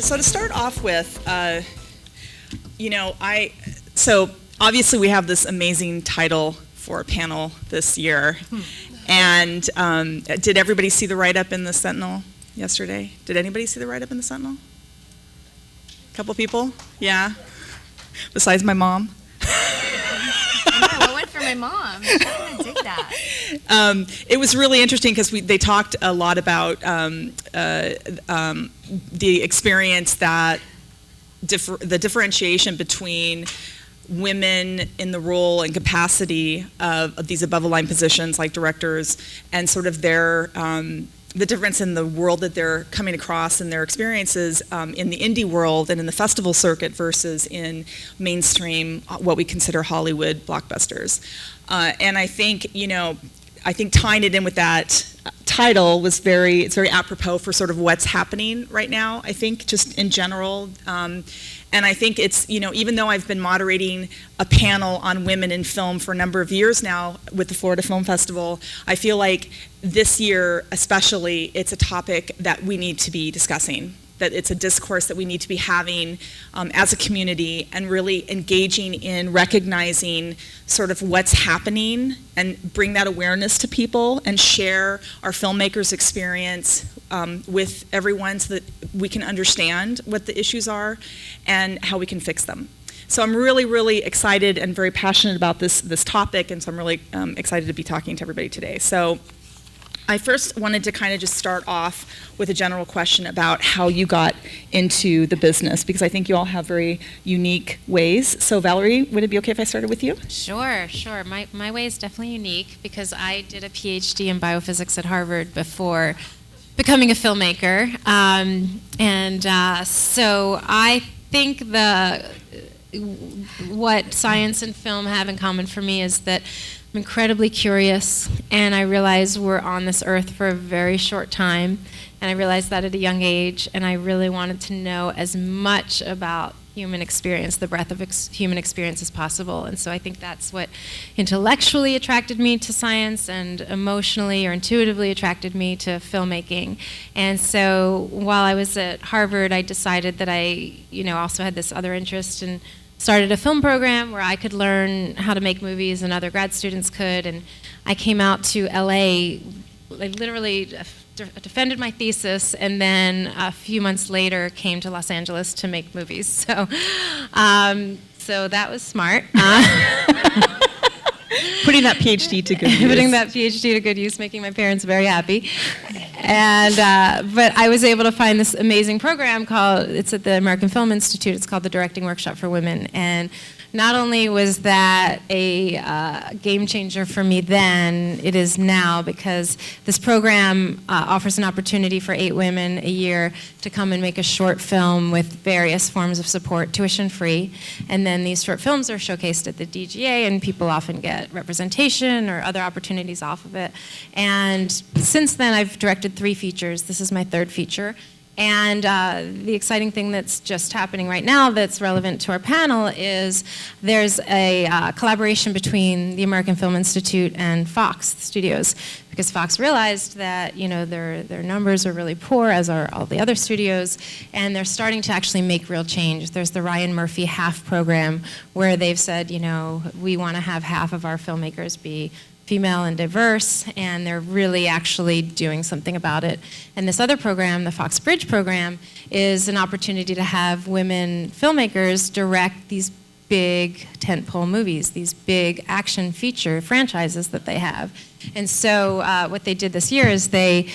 So to start off with, so obviously we have this amazing title for a panel this year. And did everybody see the write-up in the Sentinel yesterday? Did anybody see the write-up in the Sentinel? A couple people? Yeah? Besides my mom? I went for my mom. She's gonna dig that. It was really interesting because they talked a lot about the experience that the differentiation between women in the role and capacity of these above-the-line positions like directors, and sort of their the difference in the world that they're coming across and their experiences in the indie world and in the festival circuit versus in mainstream, what we consider Hollywood blockbusters. And I think, tying it in with that title was it's very apropos for sort of what's happening right now, I think, just in general. And I think it's, even though I've been moderating a panel on women in film for a number of years now with the Florida Film Festival, I feel like this year especially, it's a topic that we need to be discussing, that it's a discourse that we need to be having as a community, and really engaging in recognizing sort of what's happening and bring that awareness to people and share our filmmakers' experience with everyone so that we can understand what the issues are and how we can fix them. So I'm really, really excited and very passionate about this topic, and so I'm really excited to be talking to everybody today. So I first wanted to kind of just start off with a general question about how you got into the business, because I think you all have very unique ways. So Valerie, would it be okay if I started with you? Sure. My way is definitely unique because I did a PhD in biophysics at Harvard before becoming a filmmaker. So I think what science and film have in common for me is that I'm incredibly curious, and I realize we're on this earth for a very short time, and I realized that at a young age, and I really wanted to know as much about human experience, the breadth of human experience as possible. And so I think that's what intellectually attracted me to science, and emotionally or intuitively attracted me to filmmaking. And so while I was at Harvard, I decided that I also had this other interest, and started a film program where I could learn how to make movies and other grad students could. And I came out to LA, I literally defended my thesis, and then a few months later came to Los Angeles to make movies. So that was smart. Putting that PhD to good use. Putting that PhD to good use, making my parents very happy. And but I was able to find this amazing program it's at the American Film Institute. It's called the Directing Workshop for Women. And not only was that a game changer for me then, it is now, because this program offers an opportunity for 8 women a year to come and make a short film with various forms of support, tuition free. And then these short films are showcased at the DGA, and people often get representation or other opportunities off of it. And since then, I've directed 3 features. This is my 3rd feature. And the exciting thing that's just happening right now that's relevant to our panel is there's a collaboration between the American Film Institute and Fox Studios, because Fox realized that their numbers are really poor, as are all the other studios, and they're starting to actually make real change. There's the Ryan Murphy Half program, where they've said, we want to have half of our filmmakers be female and diverse, and they're really actually doing something about it. And this other program, the Fox Bridge program, is an opportunity to have women filmmakers direct these big tentpole movies, these big action feature franchises that they have. And so what they did this year is they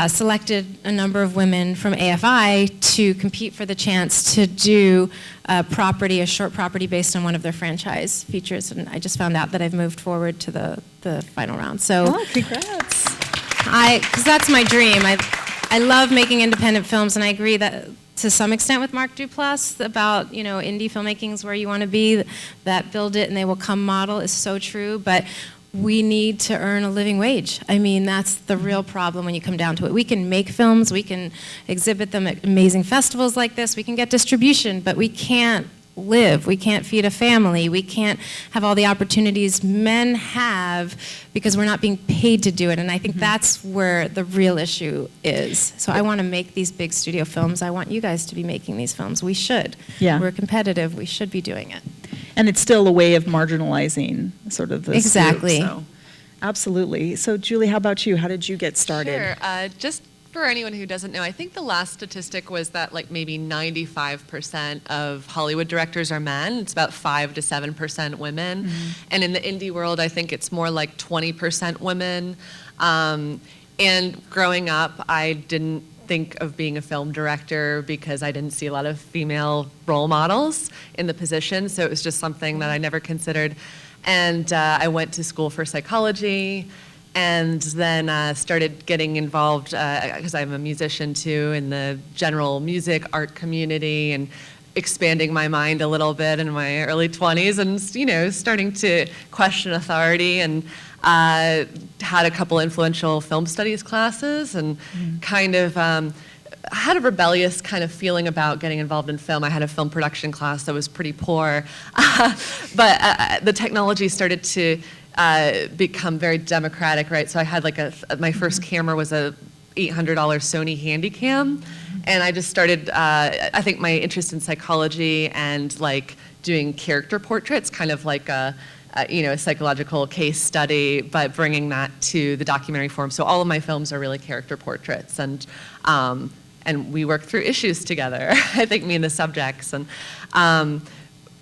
selected a number of women from AFI to compete for the chance to do a short property based on one of their franchise features. And I just found out that I've moved forward to the final round. So, congrats. Because that's my dream. I love making independent films, and I agree that to some extent with Mark Duplass about, indie filmmaking is where you want to be, that build it and they will come model is so true, but we need to earn a living wage. I mean, that's the real problem when you come down to it. We can make films, we can exhibit them at amazing festivals like this, we can get distribution, but we can't live. We can't feed a family. We can't have all the opportunities men have because we're not being paid to do it. And I think that's where the real issue is. So I want to make these big studio films. I want you guys to be making these films. We should. Yeah. We're competitive. We should be doing it. And it's still a way of marginalizing sort of this Exactly. group, so. Absolutely. So Julie, how about you? How did you get started? Sure. Just for anyone who doesn't know, I think the last statistic was that like maybe 95% of Hollywood directors are men. It's about 5 to 7% women. And in the indie world, I think it's more like 20% women. And growing up, I didn't think of being a film director because I didn't see a lot of female role models in the position. So it was just something that I never considered. And I went to school for psychology. And then started getting involved, because I'm a musician too, in the general music art community, and expanding my mind a little bit in my early 20s, and starting to question authority, and had a couple influential film studies classes, and kind of had a rebellious kind of feeling about getting involved in film. I had a film production class that was pretty poor, but the technology started to become very democratic, right? So I had like my first camera was a $800 Sony Handycam, and I just started, I think my interest in psychology and like doing character portraits, kind of like a psychological case study, but bringing that to the documentary form. So all of my films are really character portraits, and we work through issues together, I think, me and the subjects. And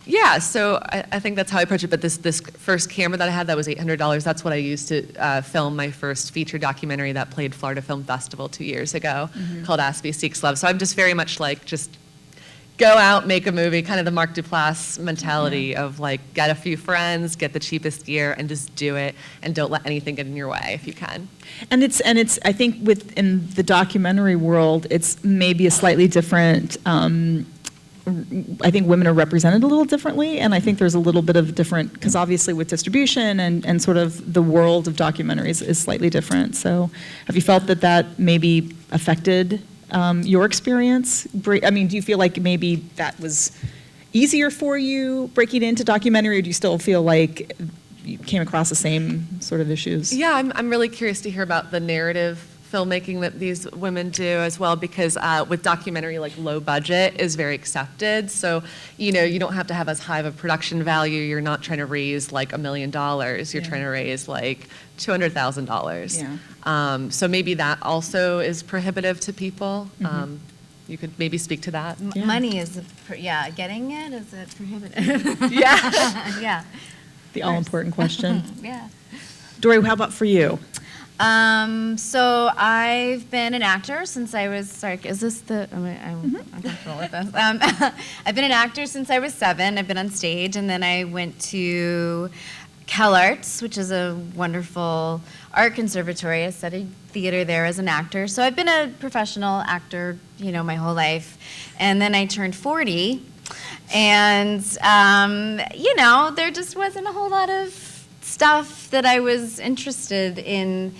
yeah, so I think that's how I approach it. But this first camera that I had that was $800, that's what I used to film my first feature documentary that played Florida Film Festival 2 years ago, called Aspie Seeks Love. So I'm just very much like, just go out, make a movie, kind of the Mark Duplass mentality of like, get a few friends, get the cheapest gear, and just do it, and don't let anything get in your way if you can. And it's I think within the documentary world, it's maybe a slightly different. I think women are represented a little differently, and I think there's a little bit of different, because obviously with distribution and sort of the world of documentaries is slightly different. So have you felt that maybe affected your experience? I mean, do you feel like maybe that was easier for you breaking into documentary, or do you still feel like you came across the same sort of issues? Yeah, I'm really curious to hear about the narrative filmmaking that these women do as well, because with documentary, like low budget is very accepted. So, you don't have to have as high of a production value. You're not trying to raise like $1 million. You're trying to raise like $200,000. Yeah. So maybe that also is prohibitive to people. You could maybe speak to that. Yeah. Money is, getting it is a prohibitive. Yeah. Yeah. The all-important question. Yeah. Dory, how about for you? So I've been an actor since I was, sorry, is this the, I'm comfortable with this. I've been an actor since I was 7. I've been on stage, and then I went to CalArts, which is a wonderful art conservatory. I studied theater there as an actor. So I've been a professional actor, my whole life. And then I turned 40, and, there just wasn't a whole lot of stuff that I was interested in.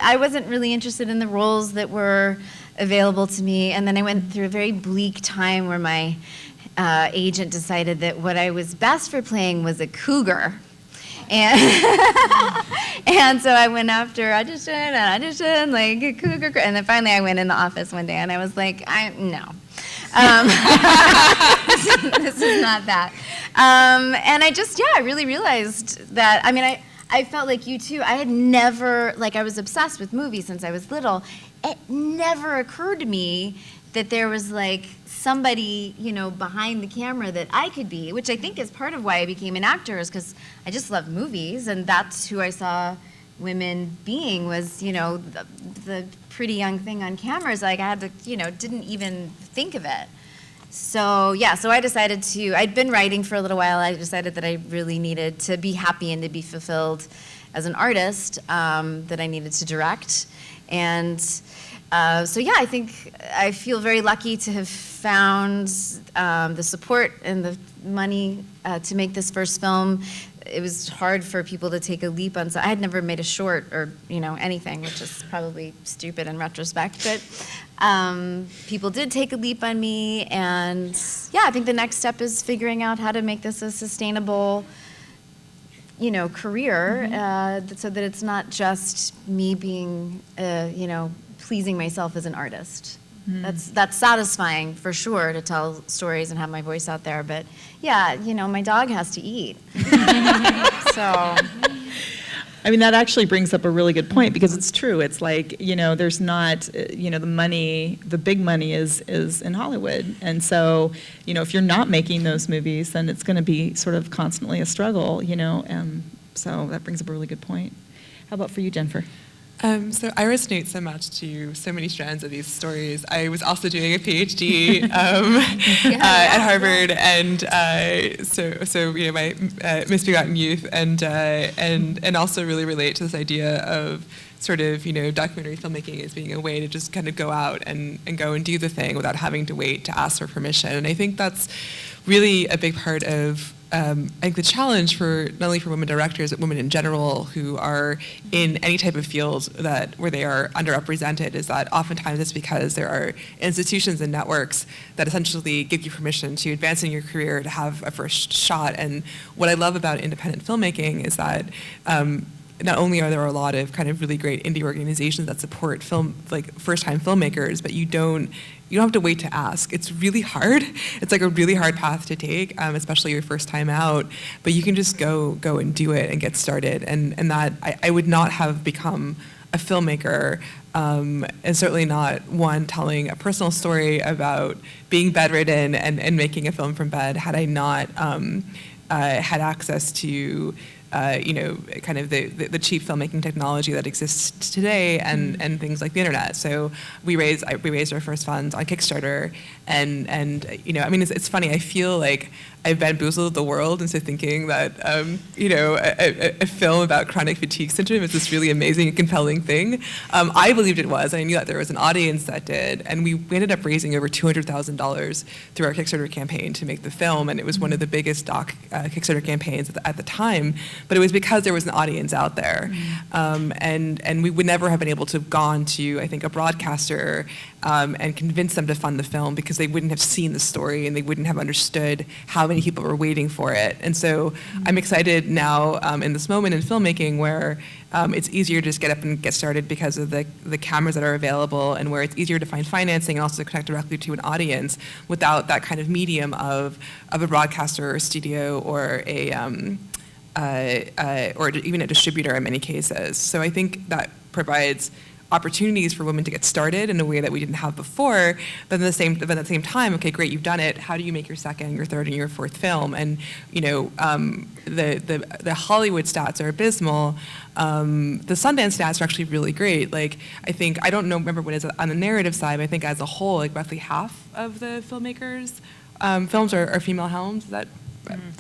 I wasn't really interested in the roles that were available to me. And then I went through a very bleak time where my agent decided that what I was best for playing was a cougar. And, and so I went after audition, like a cougar. And then finally I went in the office one day and I was like, no. This is not that. And I really realized that, I felt like you too. I had never, I was obsessed with movies since I was little. It never occurred to me that there was somebody, behind the camera that I could be, which I think is part of why I became an actor, is because I just love movies, and that's who I saw women being, was, the pretty young thing on cameras. I had to, didn't even think of it. So I decided I'd been writing for a little while. I decided that I really needed to be happy and to be fulfilled as an artist, that I needed to direct. And I think I feel very lucky to have found the support and the money to make this first film. it was hard for people to take a leap on. So I had never made a short or anything, which is probably stupid in retrospect. But people did take a leap on me, and I think the next step is figuring out how to make this a sustainable, career, so that it's not just me being, pleasing myself as an artist. That's satisfying for sure to tell stories and have my voice out there, but my dog has to eat. So I mean, that actually brings up a really good point, because it's true. It's like, there's not, the money, the big money is in Hollywood. And so, if you're not making those movies, then it's going to be sort of constantly a struggle, so that brings up a really good point. How about for you, Jennifer? So I resonate so much to so many strands of these stories. I was also doing a PhD at Harvard, and so my misbegotten youth, and also really relate to this idea of sort of documentary filmmaking as being a way to just kind of go out and go and do the thing without having to wait to ask for permission. And I think that's really a big part of I think the challenge for not only for women directors, but women in general who are in any type of field where they are underrepresented, is that oftentimes it's because there are institutions and networks that essentially give you permission to advance in your career, to have a first shot. And what I love about independent filmmaking is that not only are there a lot of kind of really great indie organizations that support first-time filmmakers, but you don't have to wait to ask. It's really hard. It's like a really hard path to take, especially your first time out. But you can just go and do it and get started. And that I would not have become a filmmaker, and certainly not one telling a personal story about being bedridden and making a film from bed, had I not had access to kind of the cheap filmmaking technology that exists today, and things like the internet. So we raised our first funds on Kickstarter, and I mean, it's funny. I feel like I've bamboozled the world into thinking that a film about chronic fatigue syndrome is this really amazing and compelling thing. I believed it was, and I knew that there was an audience that did, and we ended up raising over $200,000 through our Kickstarter campaign to make the film, and it was one of the biggest Kickstarter campaigns at the time. But it was because there was an audience out there, and we would never have been able to have gone to, I think, a broadcaster and convince them to fund the film, because they wouldn't have seen the story and they wouldn't have understood how many people were waiting for it. And so I'm excited now in this moment in filmmaking where it's easier to just get up and get started because of the cameras that are available, and where it's easier to find financing and also to connect directly to an audience without that kind of medium of a broadcaster or a studio or or even a distributor in many cases. So I think that provides opportunities for women to get started in a way that we didn't have before, but at the same time, okay, great, you've done it. How do you make your second, your third, and your fourth film? And the Hollywood stats are abysmal. The Sundance stats are actually really great. Like, I don't remember what it is on the narrative side, but I think as a whole, like roughly half of the filmmakers' films are female helms. Is that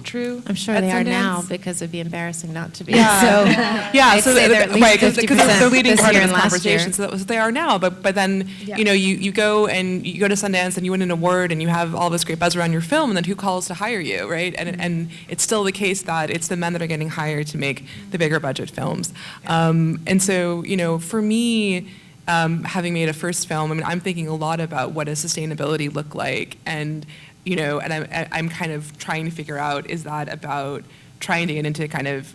true? I'm sure at they are Sundance? now, because it'd be embarrassing not to be. Yeah. So yeah, I'd so say they're at least 50% they're leading this part year of and this last year. conversation. So they are now, but then you go to Sundance and you win an award and you have all this great buzz around your film, and then who calls to hire you, right? And it's still the case that it's the men that are getting hired to make the bigger budget films. And so for me, having made a first film, I mean, I'm thinking a lot about what does sustainability look like, and I'm kind of trying to figure out, is that about trying to get into kind of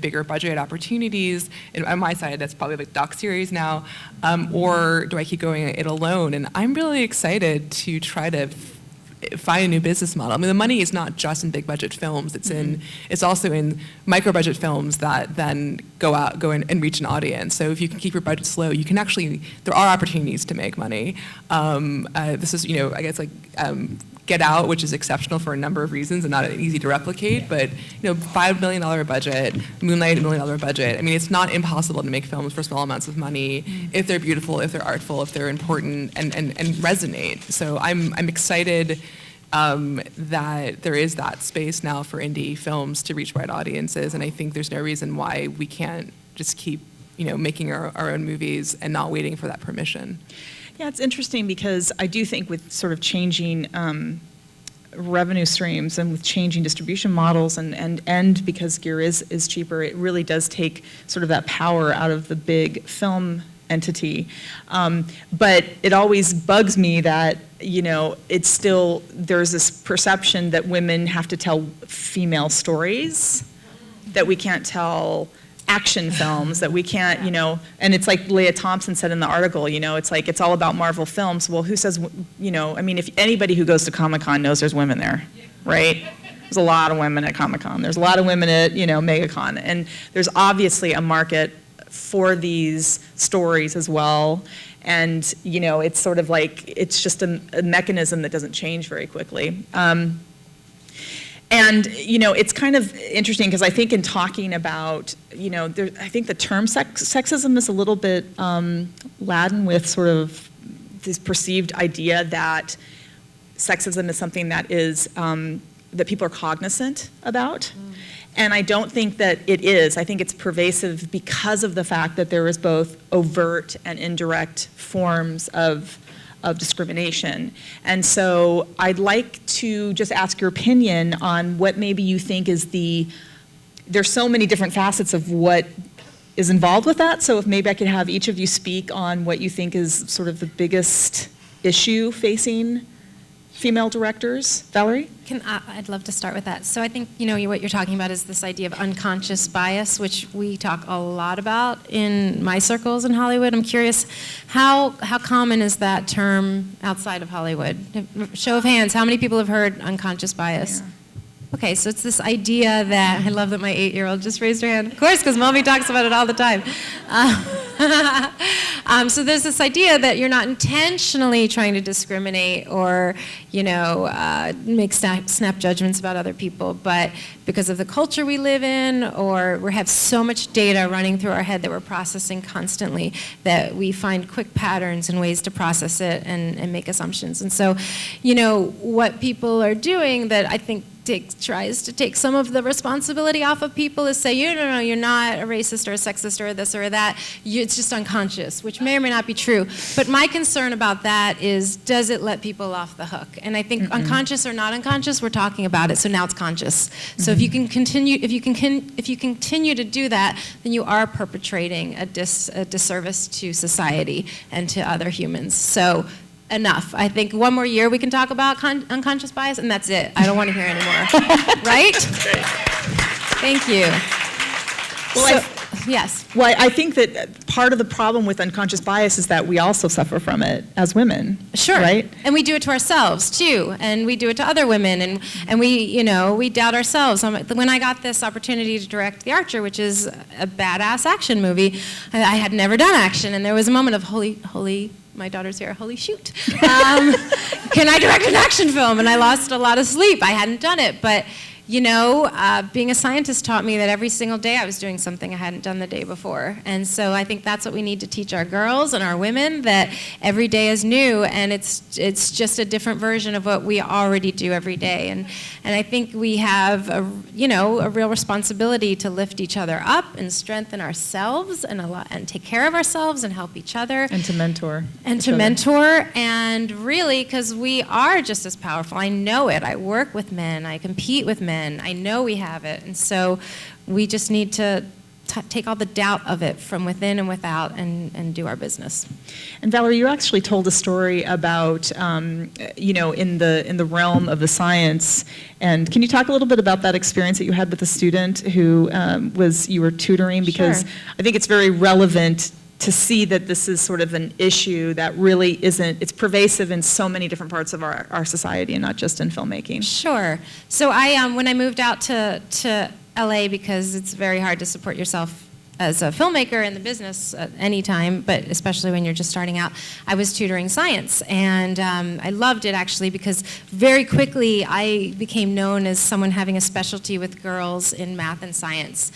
bigger budget opportunities? And on my side, that's probably like doc-series now, or do I keep going it alone? And I'm really excited to try to find a new business model. I mean, the money is not just in big budget films. It's also in micro budget films that then go and reach an audience. So if you can keep your budget low, you can actually, there are opportunities to make money. This is, I guess Get Out, which is exceptional for a number of reasons and not easy to replicate, but $5 million budget, Moonlight, $1 million budget. I mean, it's not impossible to make films for small amounts of money if they're beautiful, if they're artful, if they're important and resonate. So I'm excited that there is that space now for indie films to reach wide audiences, and I think there's no reason why we can't just keep making our own movies and not waiting for that permission. Yeah, it's interesting because I do think with sort of changing revenue streams and with changing distribution models and because gear is cheaper, it really does take sort of that power out of the big film entity. But it always bugs me that, it's still, there's this perception that women have to tell female stories, that we can't tell action films, that we can't, and it's like Leah Thompson said in the article, it's like, it's all about Marvel films. Well, who says, if anybody who goes to Comic-Con knows there's women there, right? There's a lot of women at Comic-Con. There's a lot of women at, MegaCon. And there's obviously a market for these stories as well. And, it's sort of like, it's just a mechanism that doesn't change very quickly. And, it's kind of interesting because I think in talking about, I think the term sexism is a little bit laden with sort of this perceived idea that sexism is something that is, that people are cognizant about. And I don't think that it is. I think it's pervasive because of the fact that there is both overt and indirect forms of discrimination. And so I'd like to just ask your opinion on what maybe you think is there's so many different facets of what is involved with that. So if maybe I could have each of you speak on what you think is sort of the biggest issue facing female directors. Valerie? I'd love to start with that. So I think, what you're talking about is this idea of unconscious bias, which we talk a lot about in my circles in Hollywood. I'm curious, how common is that term outside of Hollywood? Show of hands, how many people have heard unconscious bias? Yeah. Okay, so it's this idea that, I love that my 8-year-old just raised her hand. Of course, because Mommy talks about it all the time. So there's this idea that you're not intentionally trying to discriminate or, make snap judgments about other people, but because of the culture we live in, or we have so much data running through our head that we're processing constantly, that we find quick patterns and ways to process it and make assumptions. And so, what people are doing that I think tries to take some of the responsibility off of people is say, no, you're not a racist or a sexist or this or that. It's just unconscious, which may or may not be true. But my concern about that is, does it let people off the hook? And I think unconscious or not unconscious, we're talking about it, so now it's conscious. So if you can continue to do that, then you are perpetrating a disservice to society and to other humans. So enough. I think one more year we can talk about unconscious bias, and that's it. I don't want to hear anymore. Right? Thank you. Well, yes. Well, I think that part of the problem with unconscious bias is that we also suffer from it as women. Sure. Right? And we do it to ourselves too, and we do it to other women, and we doubt ourselves. When I got this opportunity to direct The Archer, which is a badass action movie, I had never done action, and there was a moment of holy. My daughter's here, holy shoot. Can I direct an action film? And I lost a lot of sleep. I hadn't done it, but being a scientist taught me that every single day I was doing something I hadn't done the day before. And so I think that's what we need to teach our girls and our women, that every day is new, and it's just a different version of what we already do every day. And I think we have a real responsibility to lift each other up and strengthen ourselves and take care of ourselves and help each other. And to mentor. And really, because we are just as powerful. I know it. I work with men. I compete with men. I know we have it, and so we just need to take all the doubt of it from within and without and do our business. And Valerie, you actually told a story about, in the realm of the science, and can you talk a little bit about that experience that you had with a student who you were tutoring? Because Sure. I think it's very relevant to see that this is sort of an issue that really it's pervasive in so many different parts of our society and not just in filmmaking. Sure. So when I moved out to LA, because it's very hard to support yourself as a filmmaker in the business at any time, but especially when you're just starting out, I was tutoring science. And I loved it, actually, because very quickly I became known as someone having a specialty with girls in math and science,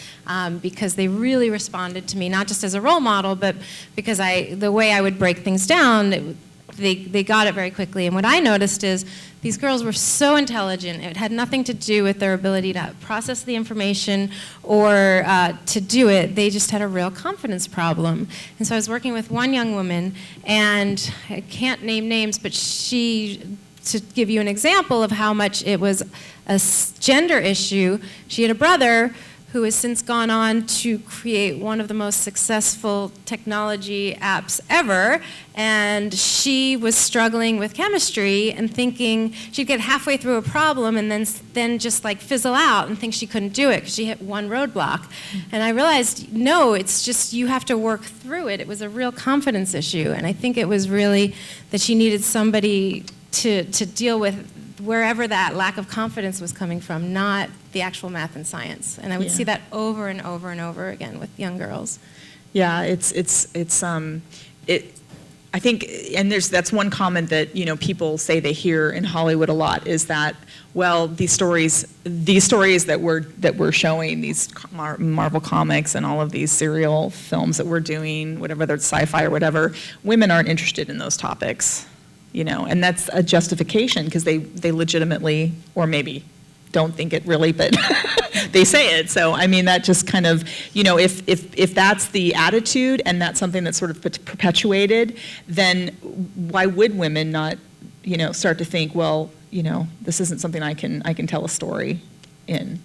because they really responded to me, not just as a role model, but because the way I would break things down, they got it very quickly. And what I noticed is these girls were so intelligent. It had nothing to do with their ability to process the information or to do it. They just had a real confidence problem. And so I was working with one young woman, and I can't name names, but she to give you an example of how much it was a gender issue, she had a brother who has since gone on to create one of the most successful technology apps ever, and she was struggling with chemistry and thinking she'd get halfway through a problem and then just like fizzle out and think she couldn't do it because she hit one roadblock. And I realized, no, it's just you have to work through it. It was a real confidence issue, and I think it was really that she needed somebody to deal with wherever that lack of confidence was coming from, not the actual math and science. And I would see that over and over and over again with young girls. Yeah, I think, and that's one comment that, people say they hear in Hollywood a lot, is that, well, these stories that we're showing, these Marvel comics and all of these serial films that we're doing, whatever, they're sci-fi or whatever, women aren't interested in those topics, and that's a justification because they legitimately, or maybe don't think it really, but they say it. So, I mean, that just kind of, if that's the attitude and that's something that's sort of perpetuated, then why would women not, start to think, well, this isn't something I can tell a story in,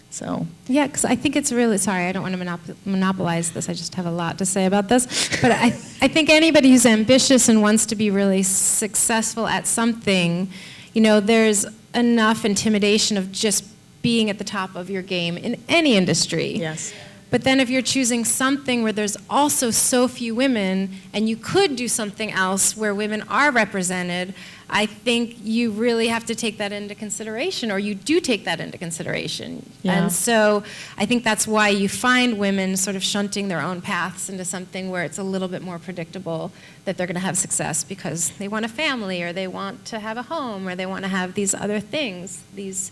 So. Yeah, because I think it's really, sorry, I don't want to monopolize this, I just have a lot to say about this, but I think anybody who's ambitious and wants to be really successful at something, there's enough intimidation of just being at the top of your game in any industry. Yes. But then if you're choosing something where there's also so few women and you could do something else where women are represented, I think you really have to take that into consideration, or you do take that into consideration. Yeah. And so I think that's why you find women sort of shunting their own paths into something where it's a little bit more predictable that they're going to have success because they want a family, or they want to have a home, or they want to have these other things, these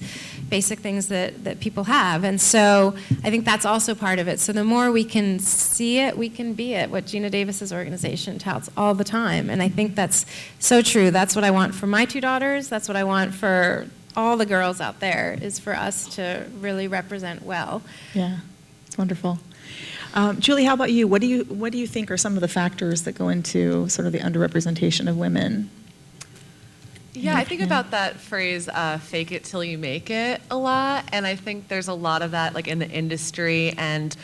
basic things that people have. And so I think that's also part of it. So the more we can see it, we can be it, what Gina Davis's organization touts all the time. And I think that's so true. That's what I want for my two daughters. That's what I want for all the girls out there, is for us to really represent well. Yeah, it's wonderful. Julie, how about you? What do you think are some of the factors that go into sort of the underrepresentation of women? Yeah, I think about that phrase, fake it till you make it, a lot. And I think there's a lot of that, like, in the industry. And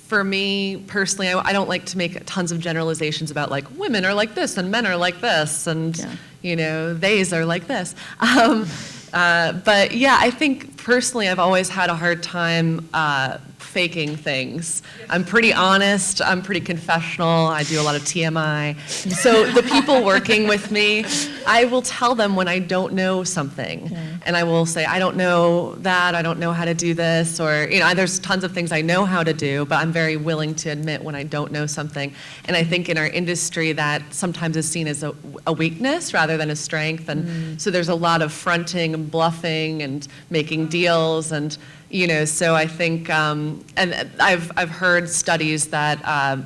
for me personally, I don't like to make tons of generalizations about, like, women are like this and men are like this, and theys are like this. But yeah, I think personally I've always had a hard time faking things. I'm pretty honest, I'm pretty confessional, I do a lot of TMI. So the people working with me, I will tell them when I don't know something. Yeah. And I will say, I don't know that, I don't know how to do this, or, there's tons of things I know how to do, but I'm very willing to admit when I don't know something. And I think in our industry that sometimes is seen as a weakness rather than a strength. And so there's a lot of fronting and bluffing and making deals, and so I think, and I've heard studies that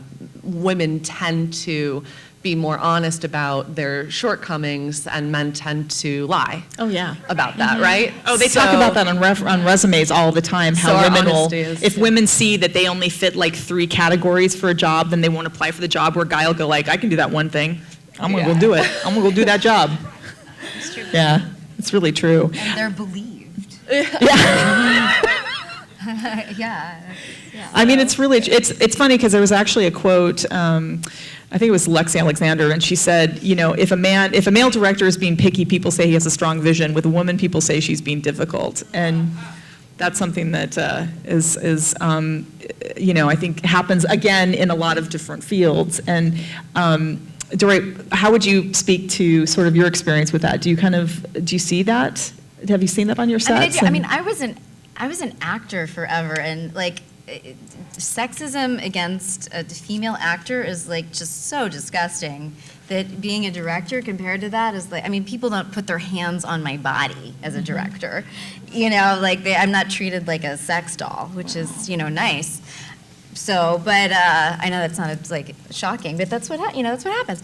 women tend to be more honest about their shortcomings, and men tend to lie. Oh yeah, about that, right? Oh, they talk about that on resumes all the time. How women will, if women see that they only fit like 3 categories for a job, then they won't apply for the job. Where a guy will go like, I can do that one thing. I'm gonna go do it. I'm gonna go do that job. It's true. Yeah, it's really true. And they're believed. Yeah. Yeah. I mean, it's really, it's funny because there was actually a quote, I think it was Lexi Alexander, and she said, if a male director is being picky, people say he has a strong vision. With a woman, people say she's being difficult. And that's something that is I think happens again in a lot of different fields. And Dory, how would you speak to sort of your experience with that? Do you see that? Have you seen that on your sets? I was an actor forever, and like sexism against a female actor is like just so disgusting that being a director compared to that is like, people don't put their hands on my body as a director, I'm not treated like a sex doll, which is nice. So, but I know that sounded like shocking, but that's what happens.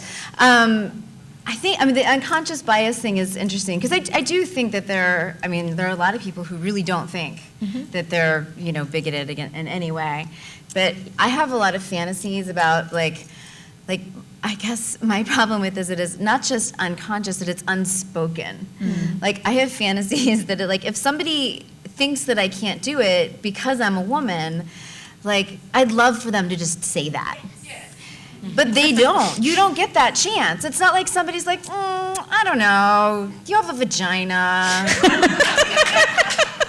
I think, the unconscious bias thing is interesting, because I do think that there are a lot of people who really don't think that they're, bigoted in any way. But I have a lot of fantasies about, like I guess my problem with this, it is not just unconscious, that it's unspoken. Like, I have fantasies that, like, if somebody thinks that I can't do it because I'm a woman, like, I'd love for them to just say that. But they don't. You don't get that chance. It's not like somebody's like, I don't know, you have a vagina.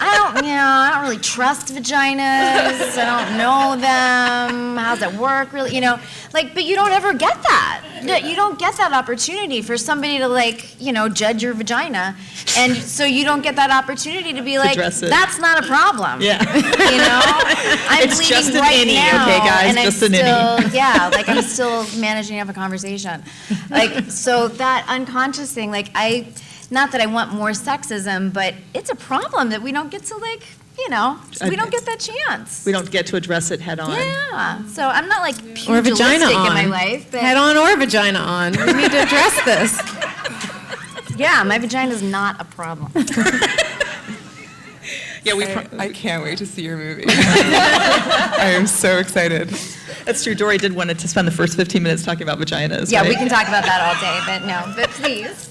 I don't really trust vaginas. I don't know them. How's it work, really? Like, but you don't ever get that. You don't get that opportunity for somebody to, like, judge your vagina. And so you don't get that opportunity to be like, that's not a problem. Yeah. I'm It's bleeding just an right innie, now. okay, guys? And Just I'm an innie. still, yeah, like, I'm still managing to have a conversation. Like, so that unconscious thing, like, not that I want more sexism, but it's a problem that we don't get to, like, we don't get that chance. We don't get to address it head on. Yeah. So I'm not, like, Or vagina pugilistic on. in my life. But Head on or vagina on. We need to address this. yeah, my vagina is not a problem. Yeah, I can't wait to see your movie. I am so excited. That's true. Dory did want to spend the first 15 minutes talking about vaginas. Yeah, right? we can talk about that all day, but no. But please.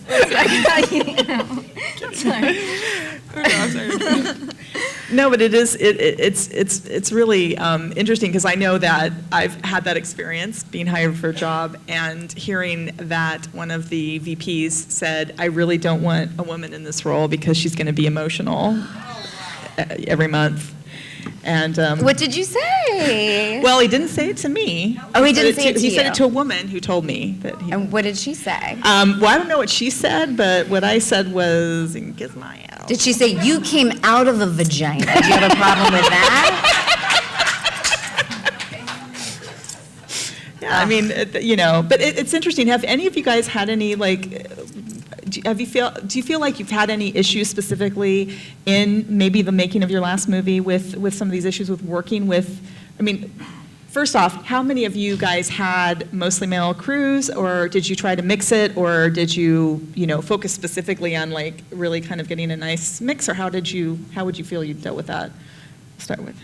No, but it is. It's really interesting because I know that I've had that experience being hired for a job and hearing that one of the VPs said, "I really don't want a woman in this role because she's going to be emotional every month." And What did you say? well, he didn't say it to me. Oh, he didn't say it to He said you. it to a woman who told me that he. And what did she say? Well, I don't know what she said, but what I said was, "Kiss my ass." Did she say, you came out of a vagina? Do you have a problem with that? Yeah, I mean, but it's interesting. Have any of you guys had any, like, do you feel like you've had any issues specifically in maybe the making of your last movie with some of these issues with working with, I mean, first off, how many of you guys had mostly male crews, or did you try to mix it, or did you, focus specifically on, like, really kind of getting a nice mix, or how would you feel you dealt with that? Start with.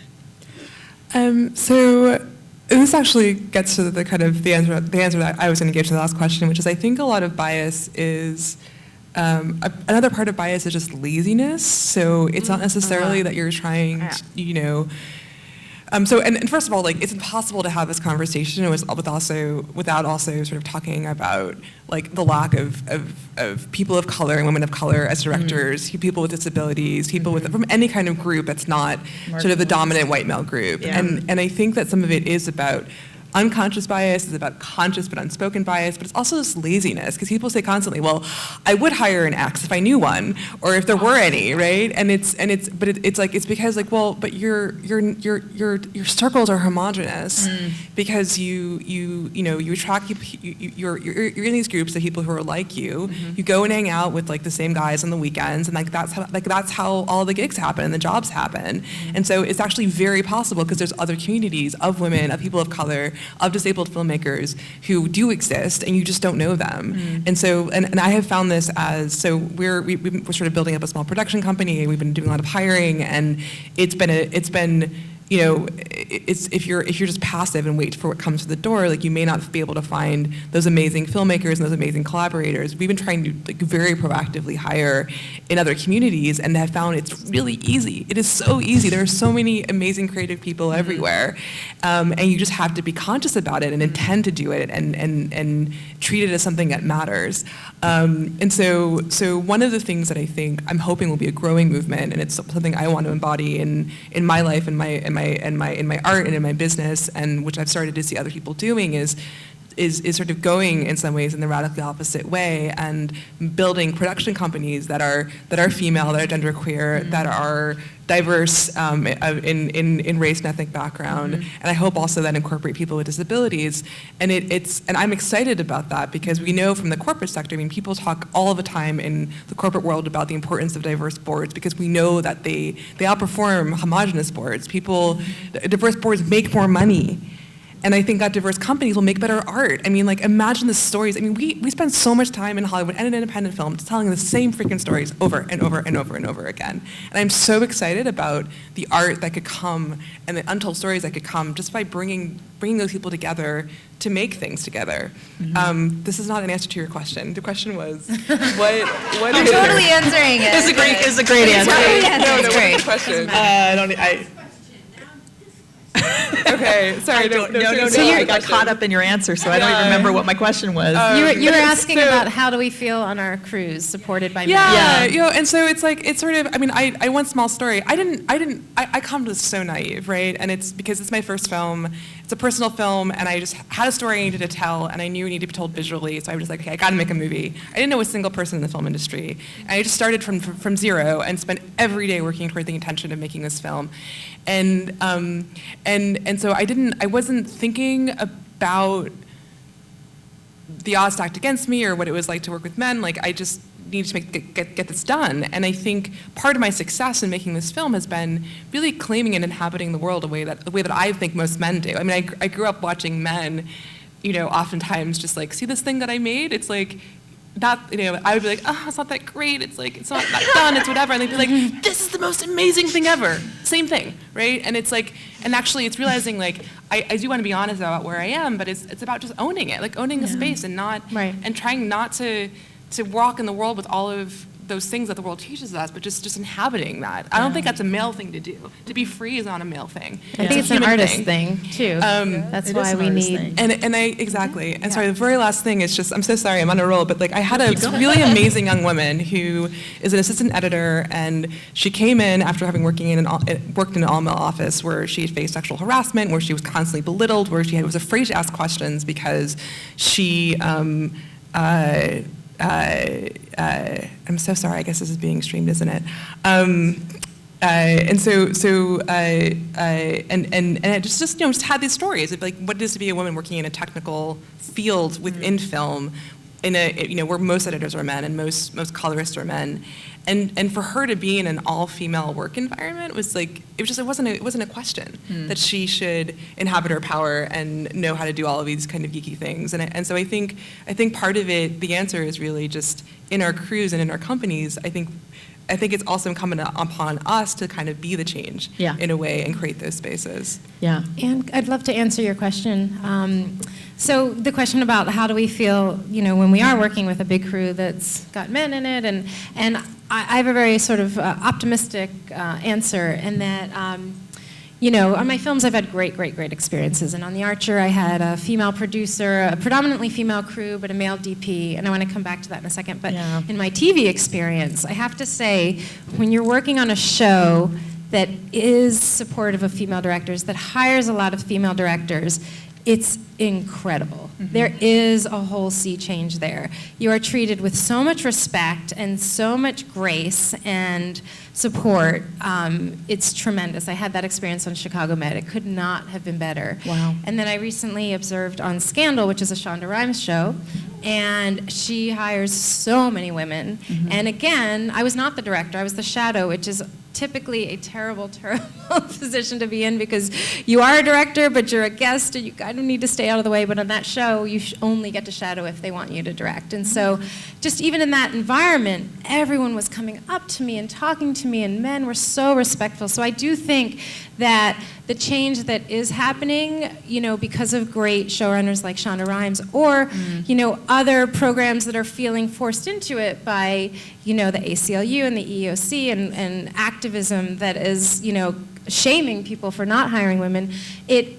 So this actually gets to the kind of the answer that I was going to give to the last question, which is I think a lot of bias is another part of bias is just laziness. So it's not necessarily that you're trying to, and first of all, like, it's impossible to have this conversation without also sort of talking about, like, the lack of people of color and women of color as directors, people with disabilities, people from any kind of group that's not sort of the dominant white male group. Yeah. And I think that some of it is about unconscious bias, it's about conscious but unspoken bias, but it's also this laziness, because people say constantly, well, I would hire an X if I knew one, or if there were any, right? It's because, like, well, but your circles are homogenous because you attract you're in these groups of people who are like you. You go and hang out with, like, the same guys on the weekends, and that's how all the gigs happen and the jobs happen. And so it's actually very possible, because there's other communities of women, of people of color, of disabled filmmakers who do exist, and you just don't know them. And so, and I have found this we're sort of building up a small production company, and we've been doing a lot of hiring, and it's been if you're just passive and wait for what comes to the door, like, you may not be able to find those amazing filmmakers and those amazing collaborators. We've been trying to, like, very proactively hire in other communities, and have found it's really easy. It is so easy. There are so many amazing creative people everywhere, and you just have to be conscious about it and intend to do it and treat it as something that matters. And so one of the things that I think I'm hoping will be a growing movement, and it's something I want to embody in my life and my art and in my business, and which I've started to see other people doing, is sort of going in some ways in the radically opposite way, and building production companies that are female, that are genderqueer, that are diverse in race and ethnic background, and I hope also that incorporate people with disabilities. And and I'm excited about that, because we know from the corporate sector, I mean, people talk all the time in the corporate world about the importance of diverse boards, because we know that they outperform homogenous boards. Diverse boards make more money. And I think that diverse companies will make better art. I mean, like, imagine the stories. I mean, we spend so much time in Hollywood and in independent film telling the same freaking stories over and over and over and over again. And I'm so excited about the art that could come and the untold stories that could come just by bringing those people together to make things together. This is not an answer to your question. The question was, what I'm is totally answering it. It's a great answer. Totally No, answering no, it. what's the question? Okay, sorry. No, I got caught up in your answer, so I don't even remember what my question was. You were asking about how do we feel on our cruise supported by men. Yeah, you know, and so it's like, it's sort of, I mean, I one small story, I come to this so naive, right? And it's because it's my first film, it's a personal film, and I just had a story I needed to tell, and I knew it needed to be told visually, so I was just like, okay, I gotta make a movie. I didn't know a single person in the film industry, and I just started from zero and spent every day working toward the intention of making this film. And so I wasn't thinking about the odds stacked against me or what it was like to work with men. Like, I just needed to get this done. And I think part of my success in making this film has been really claiming and inhabiting the world the way that I think most men do. I mean, I grew up watching men, you know, oftentimes just like, see this thing that I made? It's like, not, you know, I would be like, oh, it's not that great, it's like, it's not that done, it's whatever, and they'd be like, this is the most amazing thing ever. Same thing, right? And it's like, and actually it's realizing, like, I do want to be honest about where I am, but it's about just owning it, like owning the space and not, and trying not to walk in the world with all of those things that the world teaches us, but just inhabiting that. I don't think that's a male thing to do. To be free is not a male thing. I think it's an artist thing, too. That's why we need... And I, exactly. And sorry, the very last thing is just, I'm so sorry, I'm on a roll, but like I had a really amazing young woman who is an assistant editor, and she came in after having worked in an all-male office where she had faced sexual harassment, where she was constantly belittled, where she was afraid to ask questions because she, I'm so sorry, I guess this is being streamed, isn't it? And I just, you know, just had these stories of like what it is to be a woman working in a technical field within film, in a, you know, where most editors are men and most colorists are men, and for her to be in an all-female work environment was like, it wasn't a question that she should inhabit her power and know how to do all of these kind of geeky things. And so I think part of it, the answer is really just in our crews and in our companies. I think it's also incumbent upon us to kind of be the change in a way and create those spaces. Yeah. And I'd love to answer your question. So the question about how do we feel, you know, when we are working with a big crew that's got men in it, and I have a very sort of optimistic answer in that, you know, on my films I've had great experiences. And on The Archer I had a female producer, a predominantly female crew, but a male DP, and I want to come back to that in a second. But in my TV experience, I have to say, when you're working on a show that is supportive of female directors, that hires a lot of female directors, it's incredible. There is a whole sea change there. You are treated with so much respect and so much grace and support. It's tremendous. I had that experience on Chicago Med. It could not have been better. Wow. And then I recently observed on Scandal, which is a Shonda Rhimes show, and she hires so many women. And again, I was not the director, I was the shadow, which is typically a terrible position to be in, because you are a director, but you're a guest, and you kind of need to stay out of the way. But on that show, you only get to shadow if they want you to direct. And so just even in that environment, everyone was coming up to me and talking to me, and men were so respectful. So I do think that the change that is happening, you know, because of great showrunners like Shonda Rhimes, or, you know, other programs that are feeling forced into it by, you know, the ACLU and the EEOC and activism that is, you know, shaming people for not hiring women,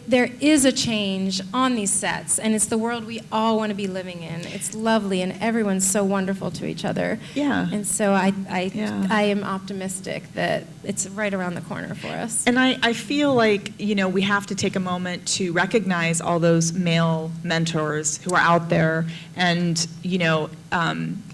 there is a change on these sets, and it's the world we all want to be living in. It's lovely, and everyone's so wonderful to each other. Yeah. And so I am optimistic that it's right around the corner for us. And I feel like, you know, we have to take a moment to recognize all those male mentors who are out there and, you know,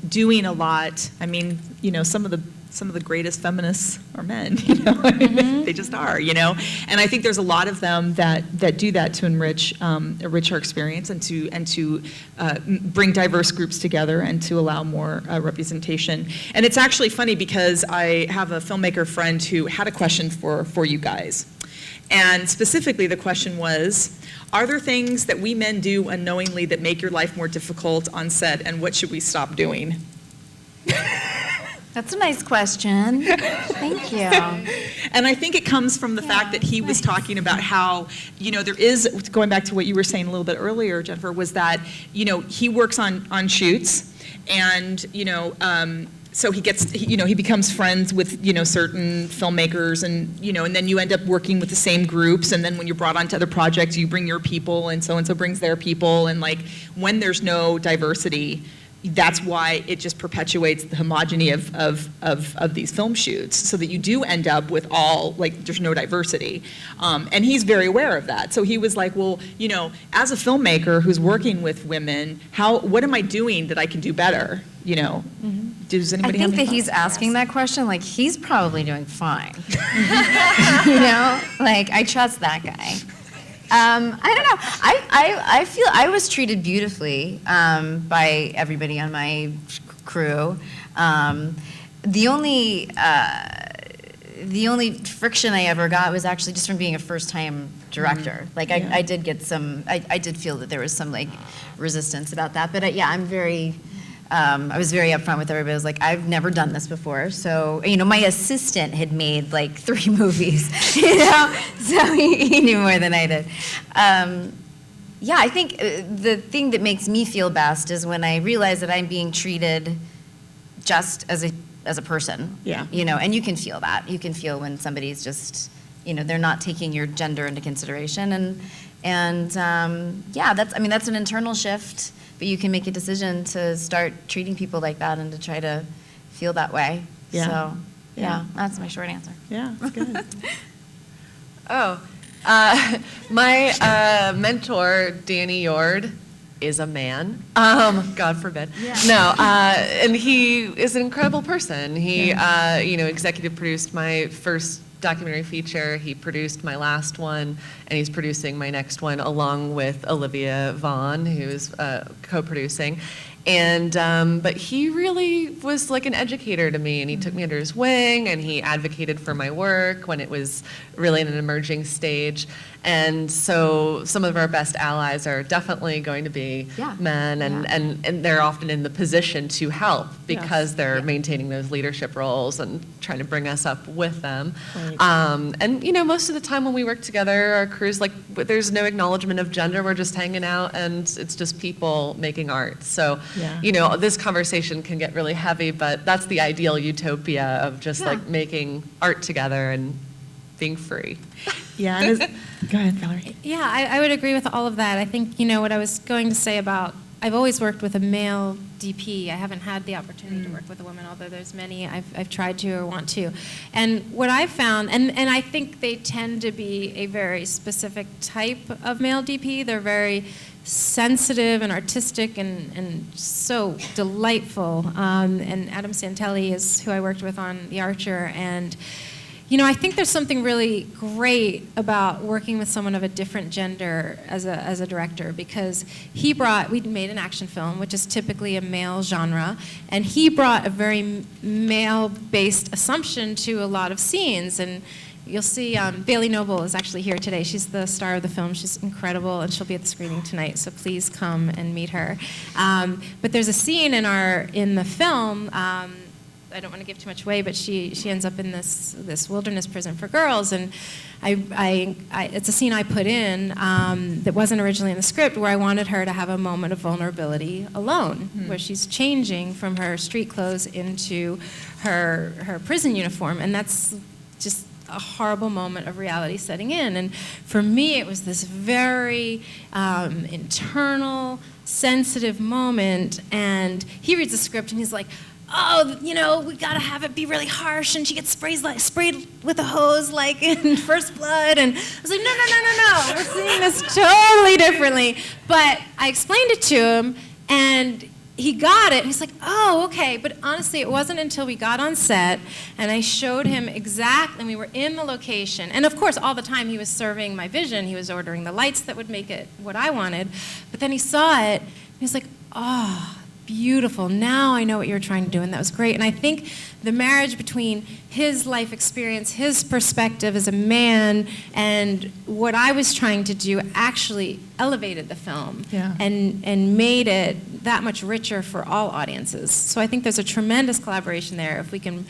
doing a lot. I mean, you know, some of the greatest feminists are men, you know, they just are, you know, and I think there's a lot of them that do that to enrich our experience and to bring diverse groups together and to allow more representation. And it's actually funny because I have a filmmaker friend who had a question for you guys. And specifically, the question was, are there things that we men do unknowingly that make your life more difficult on set, and what should we stop doing? That's a nice question. Thank you. And I think it comes from the fact that he was talking about how, there is, going back to what you were saying a little bit earlier, Jennifer, was that, he works on shoots, and, so he becomes friends with, certain filmmakers, and, and then you end up working with the same groups, and then when you're brought onto other projects, you bring your people, and so brings their people, and like, when there's no diversity, that's why it just perpetuates the homogeny of these film shoots, so that you do end up with all, like, there's no diversity. And he's very aware of that. So he was like, well, as a filmmaker who's working with women, what am I doing that I can do better? Does anybody I have think any that he's thoughts? asking that question like he's probably doing fine. Like I trust that guy. I don't know. I feel I was treated beautifully by everybody on my crew. The only friction I ever got was actually just from being a first-time director. Like I did get I did feel that there was some like resistance about that. But I'm very. I was very upfront with everybody. I was like, I've never done this before. So, my assistant had made like 3 movies, so he knew more than I did. I think the thing that makes me feel best is when I realize that I'm being treated just as a person. Yeah. And you can feel that. You can feel when somebody's just, they're not taking your gender into consideration. And that's an internal shift. But you can make a decision to start treating people like that and to try to feel that way. Yeah. So, Yeah. that's my short answer. Yeah, that's good. My mentor, Danny Yord, is a man. God forbid. Yeah. No, and he is an incredible person. He, executive produced my first documentary feature. He produced my last one, and he's producing my next one along with Olivia Vaughn, who's co-producing. And but he really was like an educator to me, and he took me under his wing, and he advocated for my work when it was really in an emerging stage. And so some of our best allies are definitely going to be men, and they're often in the position to help because they're maintaining those leadership roles and trying to bring us up with them. Right. And most of the time when we work together, our crew's like, there's no acknowledgement of gender. We're just hanging out, and it's just people making art. So, this conversation can get really heavy, but that's the ideal utopia of just like making art together and being free. Yeah. Go ahead, Valerie. Yeah, I would agree with all of that. I think, what I was going to say about, I've always worked with a male DP. I haven't had the opportunity to work with a woman, although there's many I've tried to or want to. And what I found, and I think they tend to be a very specific type of male DP. They're very sensitive and artistic and so delightful. And Adam Santelli is who I worked with on The Archer. And I think there's something really great about working with someone of a different gender as a director, because we made an action film, which is typically a male genre, and he brought a very male-based assumption to a lot of scenes. And you'll see Bailey Noble is actually here today. She's the star of the film. She's incredible, and she'll be at the screening tonight, so please come and meet her. But there's a scene in the film, I don't want to give too much away, but she ends up in this wilderness prison for girls, and it's a scene I put in that wasn't originally in the script, where I wanted her to have a moment of vulnerability alone, where she's changing from her street clothes into her prison uniform, and that's just a horrible moment of reality setting in. And for me, it was this very internal, sensitive moment, and he reads the script and he's like, oh, we gotta have it be really harsh, and she gets sprayed with a hose like in First Blood, and I was like, no, we're seeing this totally differently. But I explained it to him, and he got it, and he's like, oh, okay. But honestly, it wasn't until we got on set, and I showed him exactly, and we were in the location, and of course, all the time he was serving my vision. He was ordering the lights that would make it what I wanted, but then he saw it, and he's like, oh, beautiful. Now I know what you were trying to do, and that was great. And I think the marriage between his life experience, his perspective as a man, and what I was trying to do actually elevated the film and made it that much richer for all audiences. So I think there's a tremendous collaboration there if we can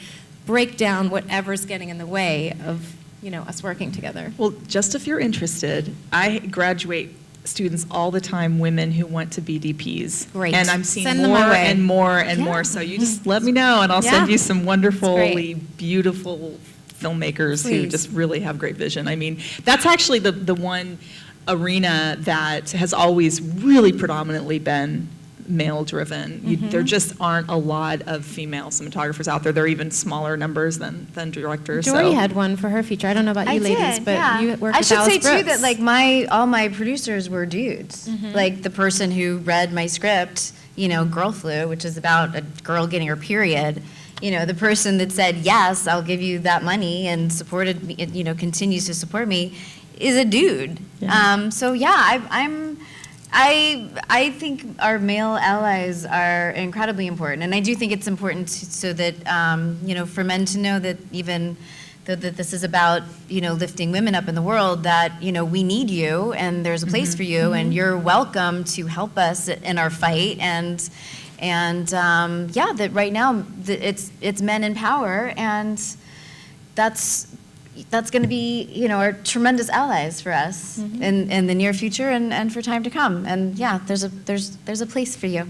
break down whatever's getting in the way of us working together. Well, just if you're interested, I graduate students all the time, women who want to be DPs. Great. And I'm seeing Send them more my way. and more and more. So you just let me know, and I'll send you some wonderfully beautiful filmmakers who Please. just really have great vision. I mean, that's actually the one arena that has always really predominantly been male-driven. There just aren't a lot of female cinematographers out there. There are even smaller numbers than directors. Jory so. had one for her feature. I don't know about you ladies, but you worked I with should Alice say Brooks. too that like all my producers were dudes. Like the person who read my script, Girl Flu, which is about a girl getting her period. The person that said yes, I'll give you that money and supported me, continues to support me, is a dude. Yeah. I think our male allies are incredibly important, and I do think it's important so that for men to know that even though that this is about lifting women up in the world, that we need you and there's a place for you and you're welcome to help us in our fight and that right now it's men in power, and that's going to be, are tremendous allies for us in the near future and for time to come. And there's a place for you.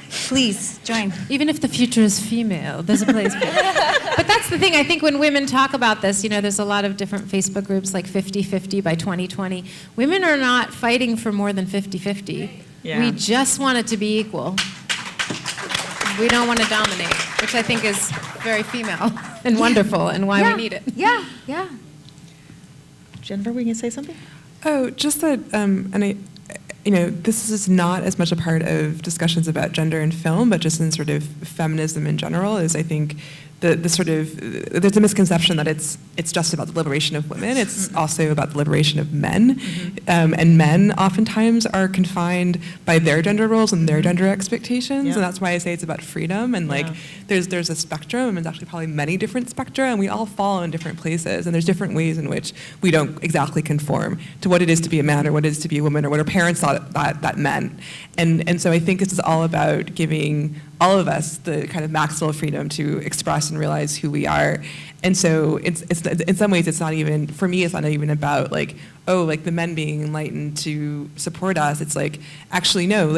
Please join. Even if the future is female, there's a place for it. But that's the thing. I think when women talk about this, there's a lot of different Facebook groups like 50-50 by 2020. Women are not fighting for more than 50-50. Yeah. We just want it to be equal. We don't want to dominate, which I think is very female and wonderful, and why we need it. Yeah. Jennifer, were you going to say something? Oh, just that, this is not as much a part of discussions about gender in film, but just in sort of feminism in general, is I think the sort of, there's a misconception that it's just about the liberation of women. It's also about the liberation of men. And men oftentimes are confined by their gender roles and their gender expectations. Yeah. And that's why I say it's about freedom. And there's a spectrum, and there's actually probably many different spectra, and we all fall in different places. And there's different ways in which we don't exactly conform to what it is to be a man or what it is to be a woman or what our parents thought that meant. And so I think this is all about giving all of us the kind of maximal freedom to express and realize who we are. And so it's in some ways, it's not even, for me, it's not even about the men being enlightened to support us. It's like, actually, no,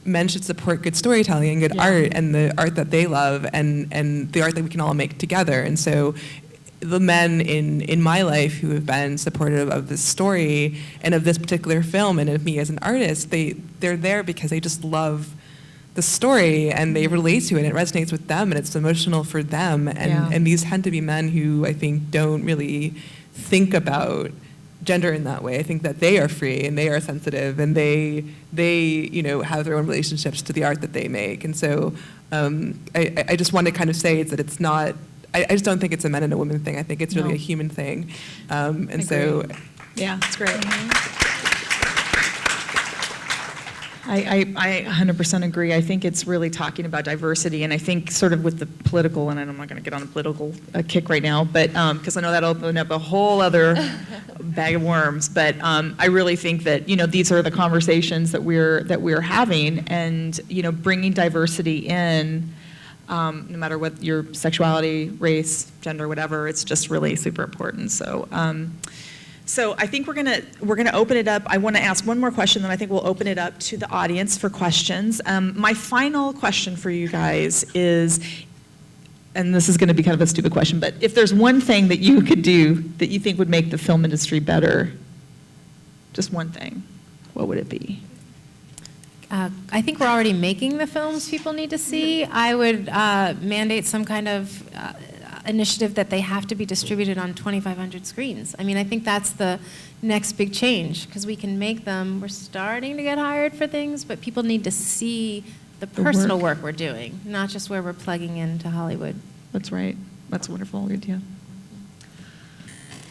men should support good storytelling and good art and the art that they love and the art that we can all make together. And so the men in my life who have been supportive of this story and of this particular film and of me as an artist, they're there because they just love the story and they relate to it, and it resonates with them, and it's emotional for them. And these tend to be men who I think don't really think about gender in that way. I think that they are free and they are sensitive, and they have their own relationships to the art that they make. And so I just want to kind of say that it's not, I just don't think it's a men and a women thing. I think it's really a human thing. And so Yeah, that's great. I 100% agree. I think it's really talking about diversity, and I think sort of with the political, and I'm not going to get on a political kick right now, but because I know that'll open up a whole other bag of worms. But I really think that these are the conversations that we're having, and bringing diversity in. No matter what your sexuality, race, gender, whatever, it's just really super important. So I think we're gonna open it up. I want to ask one more question, then I think we'll open it up to the audience for questions. My final question for you guys is, and this is going to be kind of a stupid question, but if there's one thing that you could do that you think would make the film industry better, just one thing, what would it be? I think we're already making the films people need to see. I would mandate some kind of initiative that they have to be distributed on 2,500 screens. I mean, I think that's the next big change, because we can make them. We're starting to get hired for things, but people need to see the personal work we're doing, not just where we're plugging into Hollywood. That's right. That's a wonderful idea.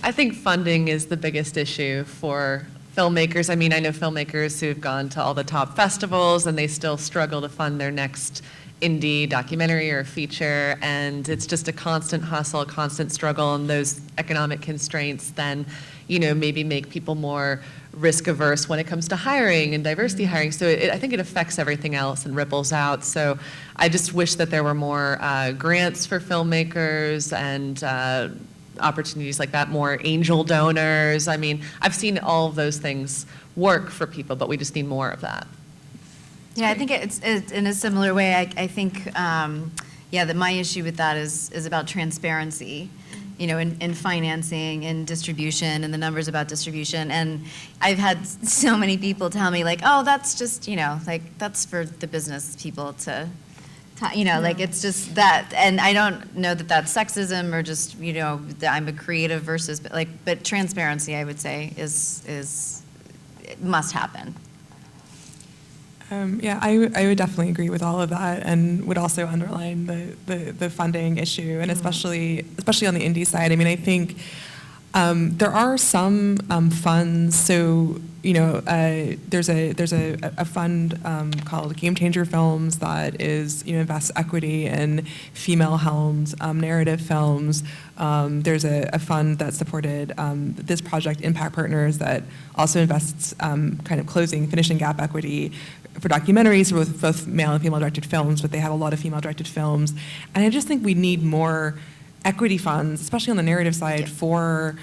I think funding is the biggest issue for filmmakers. I mean, I know filmmakers who've gone to all the top festivals and they still struggle to fund their next indie documentary or feature, and it's just a constant hustle, a constant struggle, and those economic constraints then, maybe make people more risk averse when it comes to hiring and diversity hiring. So I think it affects everything else and ripples out. So I just wish that there were more grants for filmmakers and opportunities like that, more angel donors. I mean, I've seen all of those things work for people, but we just need more of that. Yeah, I think it's in a similar way. I think, that my issue with that is about transparency, in financing and distribution and the numbers about distribution. And I've had so many people tell me like, oh, that's just, that's for the business people to like it's just that. And I don't know that that's sexism or just, that I'm a creative versus, but transparency, I would say, is must happen. I would definitely agree with all of that, and would also underline the funding issue, and especially on the indie side. I mean, I think there are some funds. So there's a fund called Game Changer Films that is invests equity in female-helmed narrative films. There's a fund that supported this project, Impact Partners, that also invests kind of finishing gap equity for documentaries with both male and female-directed films, but they have a lot of female-directed films. And I just think we need more equity funds, especially on the narrative side, for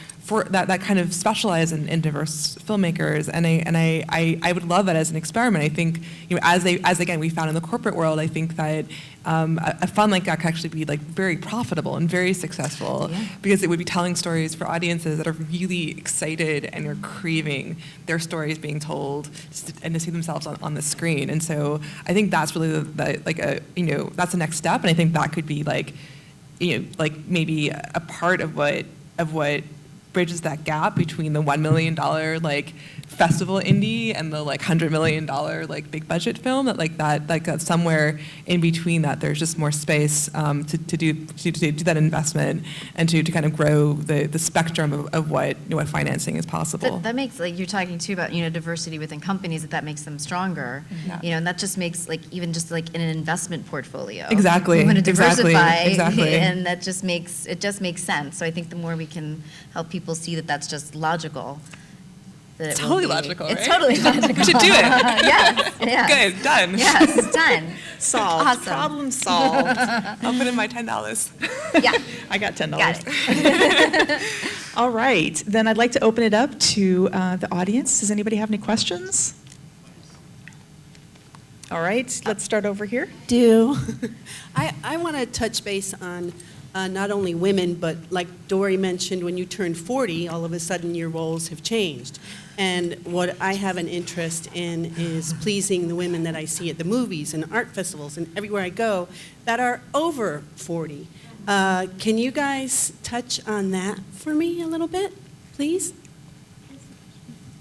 that kind of specialize in diverse filmmakers. And I would love that as an experiment. I think as again we found in the corporate world, I think that a fund like that could actually be like very profitable and very successful, because it would be telling stories for audiences that are really excited and are craving their stories being told and to see themselves on the screen. And so I think that's really that's the next step. And I think that could be like maybe a part of what bridges that gap between the $1 million festival indie and the $100 million big budget film. That somewhere in between that there's just more space to do that investment and to kind of grow the spectrum of what financing is possible. That makes, you're talking too about diversity within companies, that makes them stronger. And that just makes even just in an investment portfolio. Exactly. We want to diversify, exactly. And that just makes sense. So I think the more we can help people see that that's just logical. It's totally logical, right? It's totally logical. We should do it. Yes. Good, done. Yes, done. Solved. Awesome. Problem solved. I'll put in my $10. Yeah. I got $10. Got it. All right, then I'd like to open it up to the audience. Does anybody have any questions? All right, let's start over here. I want to touch base on not only women, but like Dory mentioned, when you turn 40, all of a sudden your roles have changed. And what I have an interest in is pleasing the women that I see at the movies and art festivals and everywhere I go that are over 40. Can you guys touch on that for me a little bit, please?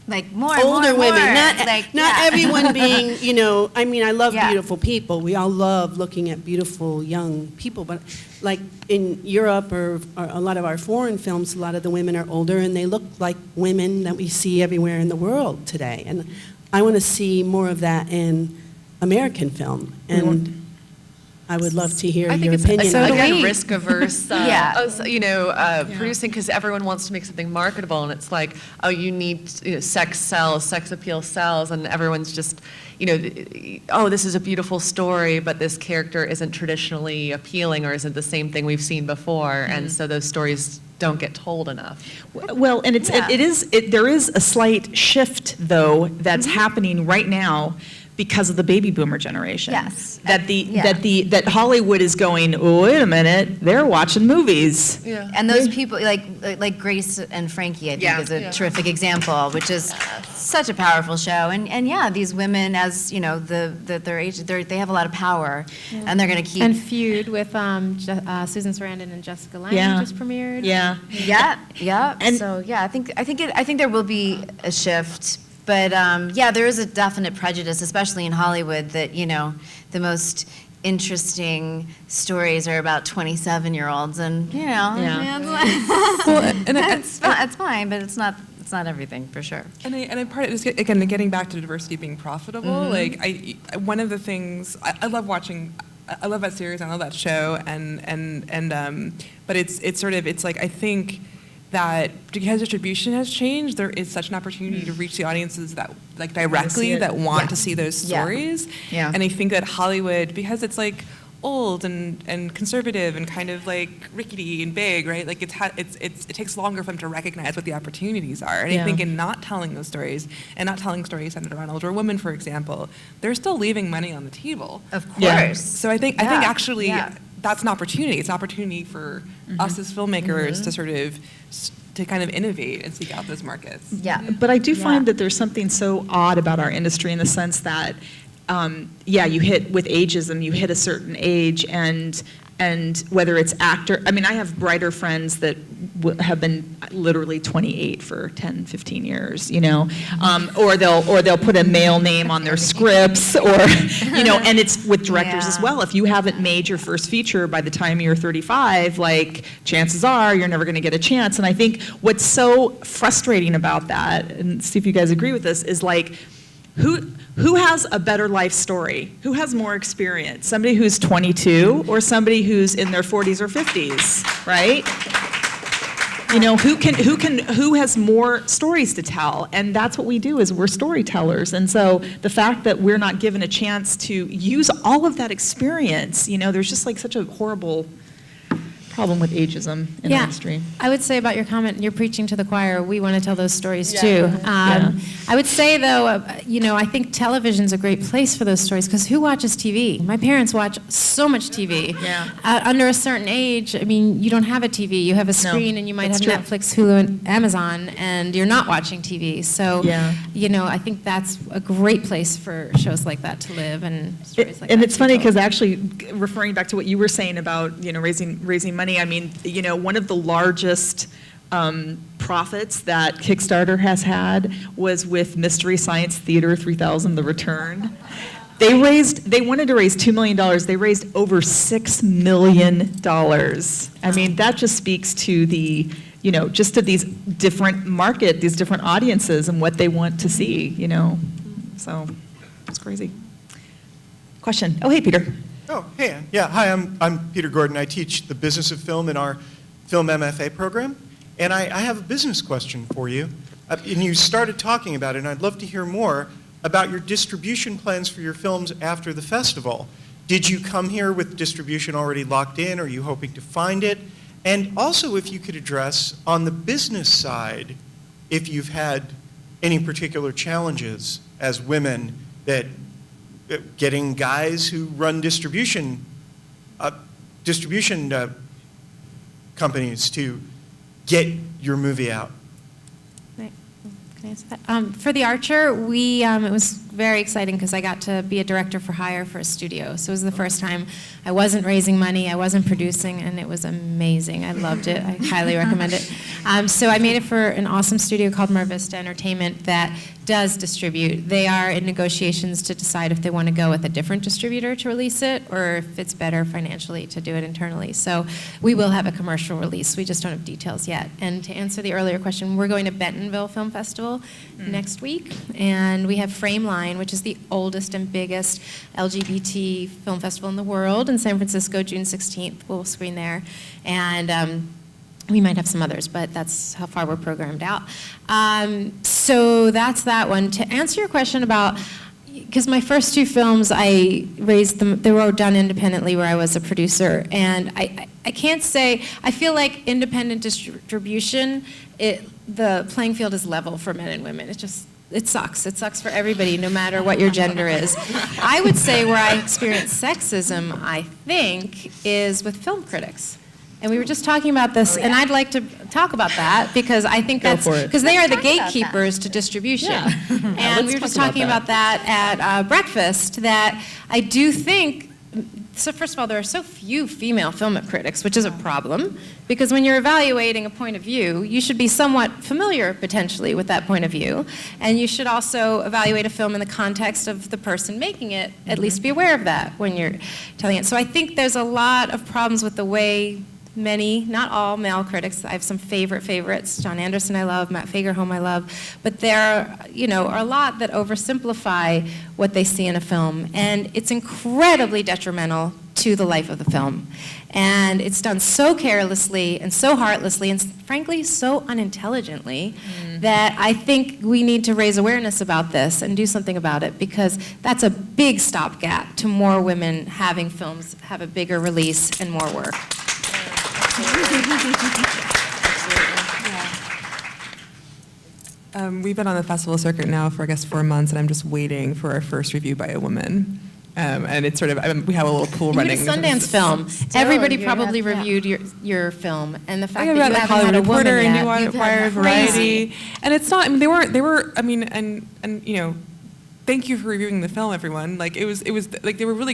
More, Older more, women, more. not everyone being, I mean, I love Yeah. beautiful people. We all love looking at beautiful young people, but like in Europe or a lot of our foreign films, a lot of the women are older and they look like women that we see everywhere in the world today. And I want to see more of that in American film. And I would love to hear your opinion. So on again, that. risk averse, Yeah. producing, because everyone wants to make something marketable, and it's like, oh, you need sex sells, sex appeal sells, and everyone's just, oh, this is a beautiful story, but this character isn't traditionally appealing or isn't the same thing we've seen before, and so those stories don't get told enough. Well, and there is a slight shift though that's happening right now because of the baby boomer generation. Yes. That Hollywood is going, oh, wait a minute, they're watching movies. Yeah. And those people, like Grace and Frankie, I think is a terrific example, which is such a powerful show. And yeah, these women, as their age, they have a lot of power, and they're going to keep. And Feud with Susan Sarandon and Jessica Lange just premiered. Yeah. Yeah. And- So yeah, I think there will be a shift. But there is a definite prejudice, especially in Hollywood, that the most interesting stories are about 27-years-olds, and Yeah. it's fine, but it's not It's not everything, for sure. And I part of this, again, getting back to diversity being profitable, like one of the things, I love watching, I love that series, I love that show, but it's sort of, it's like, I think that because distribution has changed, there is such an opportunity to reach the audiences that, like, directly, that want to see those stories. Yeah. And I think that Hollywood, because it's like old and conservative and kind of like rickety and big, right? Like it takes longer for them to recognize what the opportunities are. And I think in not telling those stories and not telling stories centered around older women, for example, they're still leaving money on the table. Of course. Yeah. So I think actually that's an opportunity. It's an opportunity for us as filmmakers to sort of to kind of innovate and seek out those markets. Yeah. But I do find that there's something so odd about our industry in the sense that, you hit with ageism, you hit a certain age, and whether it's actor, I mean, I have writer friends that have been literally 28 for 10, 15 years, or they'll put a male name on their scripts, or, and it's with directors as well. If you haven't made your first feature by the time you're 35, like, chances are you're never going to get a chance. And I think what's so frustrating about that, and see if you guys agree with this, is like, who has a better life story? Who has more experience? Somebody who's 22 or somebody who's in their 40s or 50s, right? Who has more stories to tell? And that's what we do, is we're storytellers. And so the fact that we're not given a chance to use all of that experience, there's just like such a horrible problem with ageism in the industry. I would say about your comment, you're preaching to the choir. We want to tell those stories too. I would say though, I think television's a great place for those stories, because who watches TV? My parents watch so much TV. Yeah. Under a certain age, I mean, you don't have a TV. You have a screen, and you might have Netflix, Hulu, and Amazon, and you're not watching TV. So, I think that's a great place for shows like that to live, and stories like that. And it's funny because actually, referring back to what you were saying about raising money. I mean, one of the largest profits that Kickstarter has had was with Mystery Science Theater 3000: The Return. They wanted to raise $2 million. They raised over $6 million. I mean, that just speaks to the, just to these different these different audiences and what they want to see, So it's crazy. Question. Oh, hey, Peter. Oh, hey. Yeah, hi, I'm Peter Gordon. I teach the business of film in our Film MFA program. And I have a business question for you. And you started talking about it, and I'd love to hear more about your distribution plans for your films after the festival. Did you come here with distribution already locked in? Are you hoping to find it? And also, if you could address, on the business side, if you've had any particular challenges as women that getting guys who run distribution companies to get your movie out. Can I answer that? For The Archer, it was very exciting because I got to be a director for hire for a studio. So it was the first time I wasn't raising money, I wasn't producing, and it was amazing. I loved it. I highly recommend it. So I made it for an awesome studio called Mar Vista Entertainment that does distribute. They are in negotiations to decide if they want to go with a different distributor to release it, or if it's better financially to do it internally. So we will have a commercial release. We just don't have details yet. And to answer the earlier question, we're going to Bentonville Film Festival next week, and we have Frameline, which is the oldest and biggest LGBT film festival in the world in San Francisco, June 16th. We'll screen there. And we might have some others, but that's how far we're programmed out. So that's that one. To answer your question about, because my first two films, I raised them, they were done independently where I was a producer. And I can't say, I feel like independent distribution, the playing field is level for men and women. It sucks. It sucks for everybody, no matter what your gender is. I would say where I experience sexism, I think, is with film critics. And we were just talking about this, and I'd like to talk about that because I think that's because they are the gatekeepers to distribution. And we were just talking about that at breakfast, that I do think, so first of all, there are so few female film critics, which is a problem, because when you're evaluating a point of view, you should be somewhat familiar, potentially, with that point of view, and you should also evaluate a film in the context of the person making it, at least be aware of that when you're telling it. So I think there's a lot of problems with the way many, not all, male critics. I have some favorites. John Anderson I love, Matt Fagerholm I love, but there, are a lot that oversimplify what they see in a film, and it's incredibly detrimental to the life of the film. And it's done so carelessly and so heartlessly and frankly so unintelligently that I think we need to raise awareness about this and do something about it, because that's a big stopgap to more women having films have a bigger release and more work. We've been on the festival circuit now for, I guess, 4 months, and I'm just waiting for our first review by a woman. And it's sort of, we have a little pool running. You did a Sundance film. Everybody probably reviewed your film, and the fact that you like haven't Hollywood had a Reporter woman and yet, New Wire, Variety, and it's not. I mean, they were. I mean, and thank you for reviewing the film, everyone. Like it was like they were really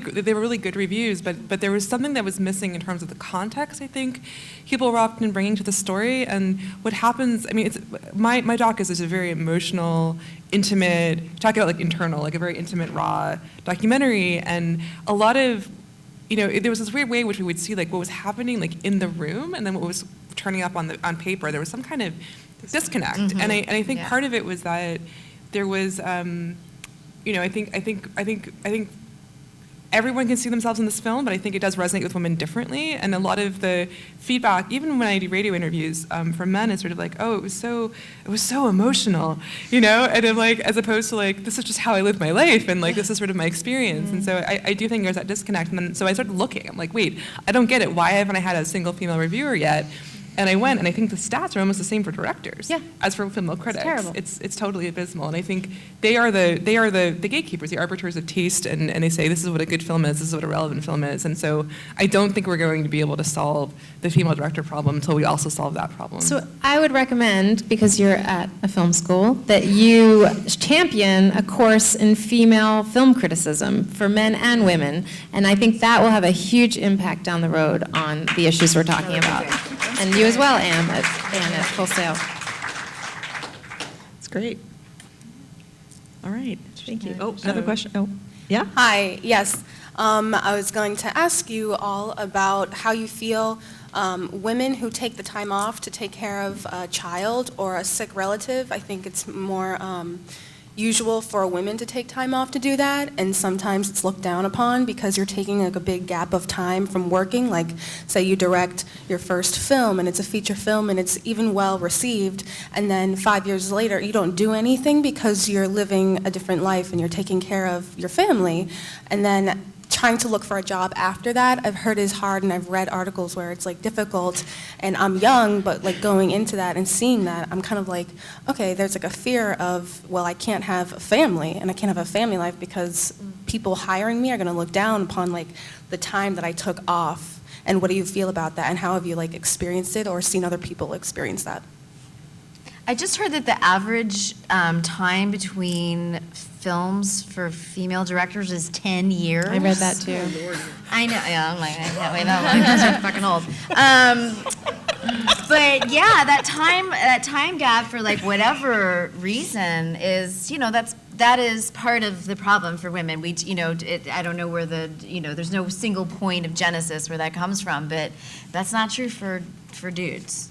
good reviews, but there was something that was missing in terms of the context. I think people were often bringing to the story, and what happens. I mean, it's my doc is a very emotional, intimate, talking about like internal, like a very intimate, raw documentary, and a lot of, there was this weird way in which we would see like what was happening like in the room, and then what was turning up on paper. There was some kind of disconnect, and I think part of it was that there was. I think everyone can see themselves in this film, but I think it does resonate with women differently. And a lot of the feedback, even when I do radio interviews from men, is sort of like, oh, it was so emotional, And I'm like, as opposed to like, this is just how I live my life, and like this is sort of my experience. And so I do think there's that disconnect. And then so I started looking. I'm like, wait, I don't get it. Why haven't I had a single female reviewer yet? And I went, and I think the stats are almost the same for directors as for female critics. Terrible. It's totally abysmal, and I think they are the gatekeepers, the arbiters of taste, and they say this is what a good film is, this is what a relevant film is, and so I don't think we're going to be able to solve the female director problem until we also solve that problem. So I would recommend, because you're at a film school, that you champion a course in female film criticism for men and women, and I think that will have a huge impact down the road on the issues we're talking about. And you as well, Anne, at Full Sail. It's great. All right, thank you. Oh, another question? Oh, yeah? Hi, yes. I was going to ask you all about how you feel women who take the time off to take care of a child or a sick relative. I think it's more usual for women to take time off to do that, and sometimes it's looked down upon because you're taking like a big gap of time from working. Like, say you direct your first film and it's a feature film and it's even well received, and then 5 years later you don't do anything because you're living a different life and you're taking care of your family, and then trying to look for a job after that, I've heard is hard, and I've read articles where it's like difficult, and I'm young, but like going into that and seeing that, I'm kind of like, okay, there's like a fear of, well, I can't have a family, and I can't have a family life because people hiring me are gonna look down upon like the time that I took off. And what do you feel about that, and how have you like experienced it or seen other people experience that? I just heard that the average time between films for female directors is 10 years. I read that too. I know, yeah, I'm like, I can't wait that long because I'm fucking old. But yeah, that time gap for like whatever reason is, that is part of the problem for women. I don't know where there's no single point of genesis where that comes from, but that's not true for dudes,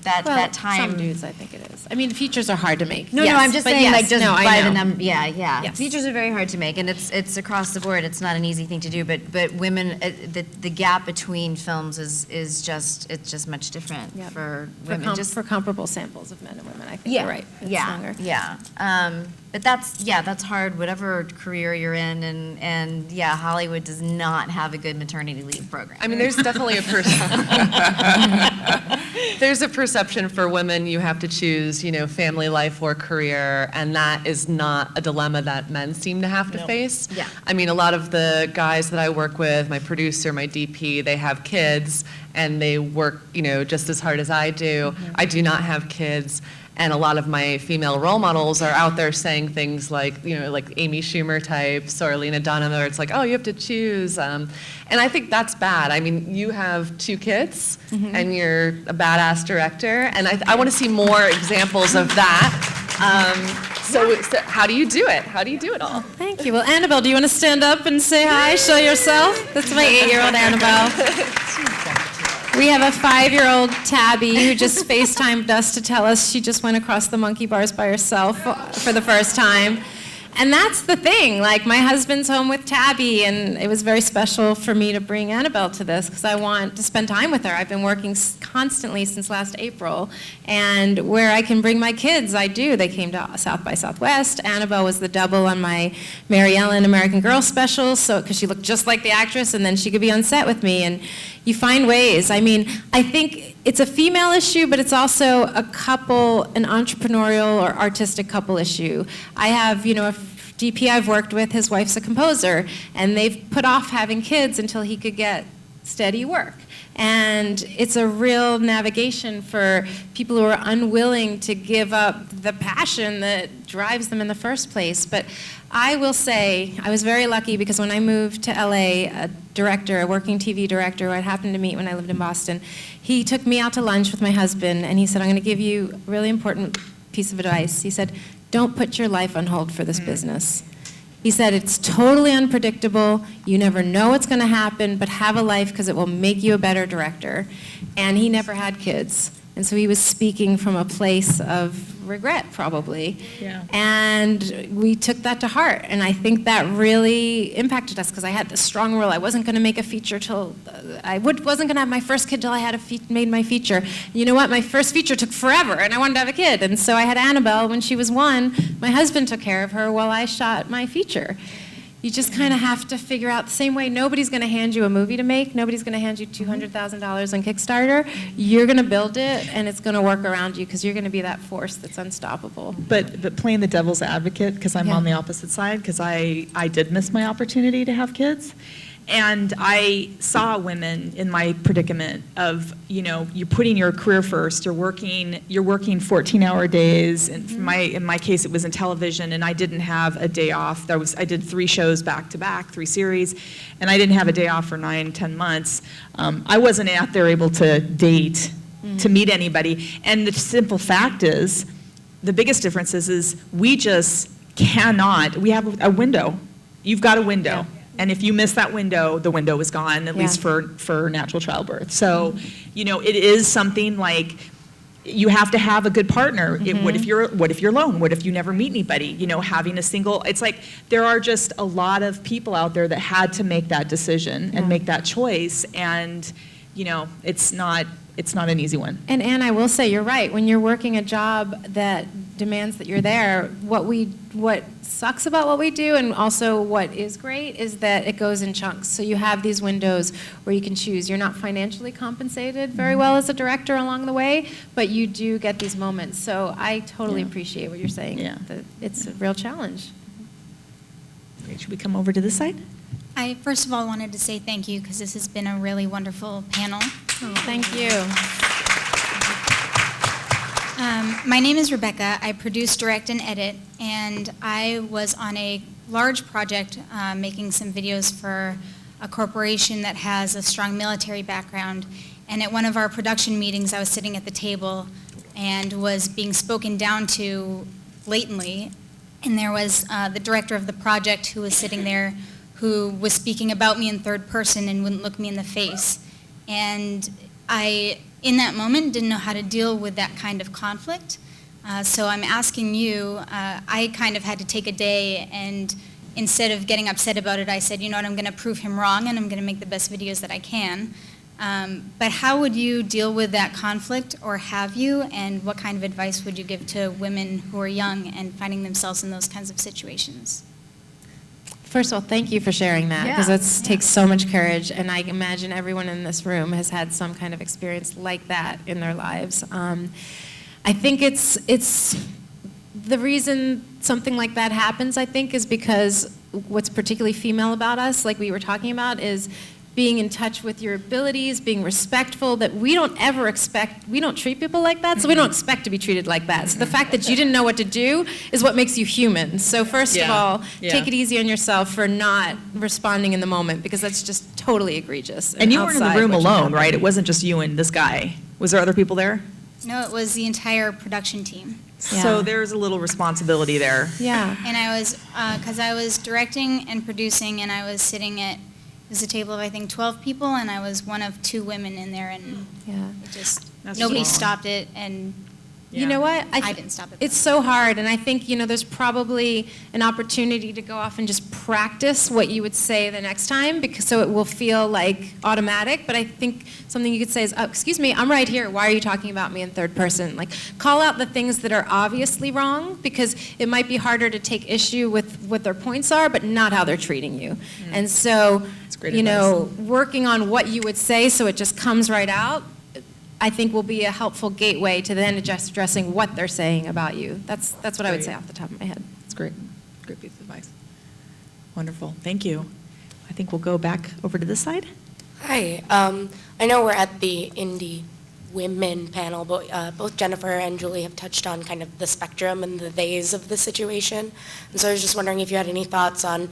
that time. Some dudes, I think it is. I mean, features are hard to make. No, yes, I'm just but saying, yes, like, just no, I by know. the number. Yeah. Yes. Features are very hard to make, and it's across the board. It's not an easy thing to do, but women, the gap between films is just much different Yep. for women. For comparable samples of men and women, I think Yeah, you're right. It's yeah, longer. yeah. But that's hard, whatever career you're in, and yeah, Hollywood does not have a good maternity leave program. I mean, there's definitely there's a perception for women you have to choose, family life or career, and that is not a dilemma that men seem to have to face. Yeah. I mean, a lot of the guys that I work with, my producer, my DP, they have kids and they work, just as hard as I do. Mm-hmm. I do not have kids. And a lot of my female role models are out there saying things like, like Amy Schumer types or Lena Dunham, where it's like, oh, you have to choose. And I think that's bad. I mean, you have 2 kids, and you're a badass director, and I want to see more examples of that. So how do you do it? How do you do it all? Thank you. Well, Annabelle, do you want to stand up and say hi, show yourself? That's my 8-year-old Annabelle. We have a 5-year-old Tabby who just FaceTimed us to tell us she just went across the monkey bars by herself for the first time. And that's the thing, like my husband's home with Tabby, and it was very special for me to bring Annabelle to this because I want to spend time with her. I've been working constantly since last April, and where I can bring my kids, I do. They came to South by Southwest. Annabelle was the double on my Mary Ellen American Girl special, so because she looked just like the actress, and then she could be on set with me, and you find ways. I mean, I think it's a female issue, but it's also a couple, an entrepreneurial or artistic couple issue. I have, a DP I've worked with, his wife's a composer, and they've put off having kids until he could get steady work. And it's a real navigation for people who are unwilling to give up the passion that drives them in the first place. But I will say, I was very lucky because when I moved to LA, a working TV director who I happened to meet when I lived in Boston, he took me out to lunch with my husband, and he said, I'm going to give you a really important piece of advice. He said, don't put your life on hold for this business. He said, it's totally unpredictable. You never know what's going to happen, but have a life because it will make you a better director. And he never had kids. And so he was speaking from a place of regret, probably. Yeah. And we took that to heart. And I think that really impacted us because I had this strong rule. I wasn't going to make a feature till, wasn't going to have my first kid till I had made my feature. You know what? My first feature took forever, and I wanted to have a kid. And so I had Annabelle when she was 1. My husband took care of her while I shot my feature. You just kind of have to figure out the same way. Nobody's going to hand you a movie to make. Nobody's going to hand you $200,000 on Kickstarter. You're going to build it, and it's going to work around you because you're going to be that force that's unstoppable. But playing the devil's advocate, because I'm on the opposite side, because I did miss my opportunity to have kids. And I saw women in my predicament of, you're putting your career first, you're working 14-hour days, and in my case it was in television, and I didn't have a day off. I did 3 shows back to back, 3 series, and I didn't have a day off for 9-10 months. I wasn't out there able to date, to meet anybody, and the simple fact is, the biggest difference is we just cannot, we have a window. You've got a window. Yeah. And if you miss that window, the window is gone, at least for natural childbirth. So, it is something like you have to have a good partner. What if you're alone? What if you never meet anybody? Having a single, it's like there are just a lot of people out there that had to make that decision and make that choice. And, it's not an easy one. And Anne, I will say you're right. When you're working a job that demands that you're there, what sucks about what we do and also what is great is that it goes in chunks. So you have these windows where you can choose. You're not financially compensated very well as a director along the way, but you do get these moments. So I totally appreciate what you're saying. Yeah. That it's a real challenge. Great. Should we come over to this side? I first of all wanted to say thank you because this has been a really wonderful panel. Oh, thank you. My name is Rebecca. I produce, direct, and edit, and I was on a large project making some videos for a corporation that has a strong military background. And at one of our production meetings, I was sitting at the table and was being spoken down to blatantly. And there was the director of the project who was sitting there who was speaking about me in third person and wouldn't look me in the face. And I, in that moment, didn't know how to deal with that kind of conflict. So I'm asking you, I kind of had to take a day, and instead of getting upset about it, I said, you know what, I'm going to prove him wrong, and I'm going to make the best videos that I can. But how would you deal with that conflict, or have you, and what kind of advice would you give to women who are young and finding themselves in those kinds of situations? First of all, thank you for sharing that, because it takes so much courage, and I imagine everyone in this room has had some kind of experience like that in their lives. I think it's the reason something like that happens, I think, is because what's particularly female about us, like we were talking about, is being in touch with your abilities, being respectful, that we don't ever expect, we don't treat people like that, so we don't expect to be treated like that. So the fact that you didn't know what to do is what makes you human. So first of all, take it easy on yourself for not responding in the moment, because that's just totally egregious. And you weren't in the room alone, right? It wasn't just you and this guy. Was there other people there? No, it was the entire production team. So there's a little responsibility there. Yeah. And I was, because I was directing and producing, and I was sitting at was a table of, I think, 12 people, and I was one of 2 women in there, and Yeah. it just, That's nobody wrong. stopped it, and You know what? I didn't stop it. It's so hard, and I think, there's probably an opportunity to go off and just practice what you would say the next time, because so it will feel like automatic. But I think something you could say is, "Oh, excuse me, I'm right here. Why are you talking about me in third person?" Like, call out the things that are obviously wrong, because it might be harder to take issue with what their points are, but not how they're treating you. And so, great working on what you would say so it just comes right out, I think will be a helpful gateway to then just addressing what they're saying about you. That's what I would say off the top of my head. That's great. Great piece of advice. Wonderful. Thank you. I think we'll go back over to this side. Hi. I know we're at the Indie Women panel, but both Jennifer and Julie have touched on kind of the spectrum and the theys of the situation. And so I was just wondering if you had any thoughts on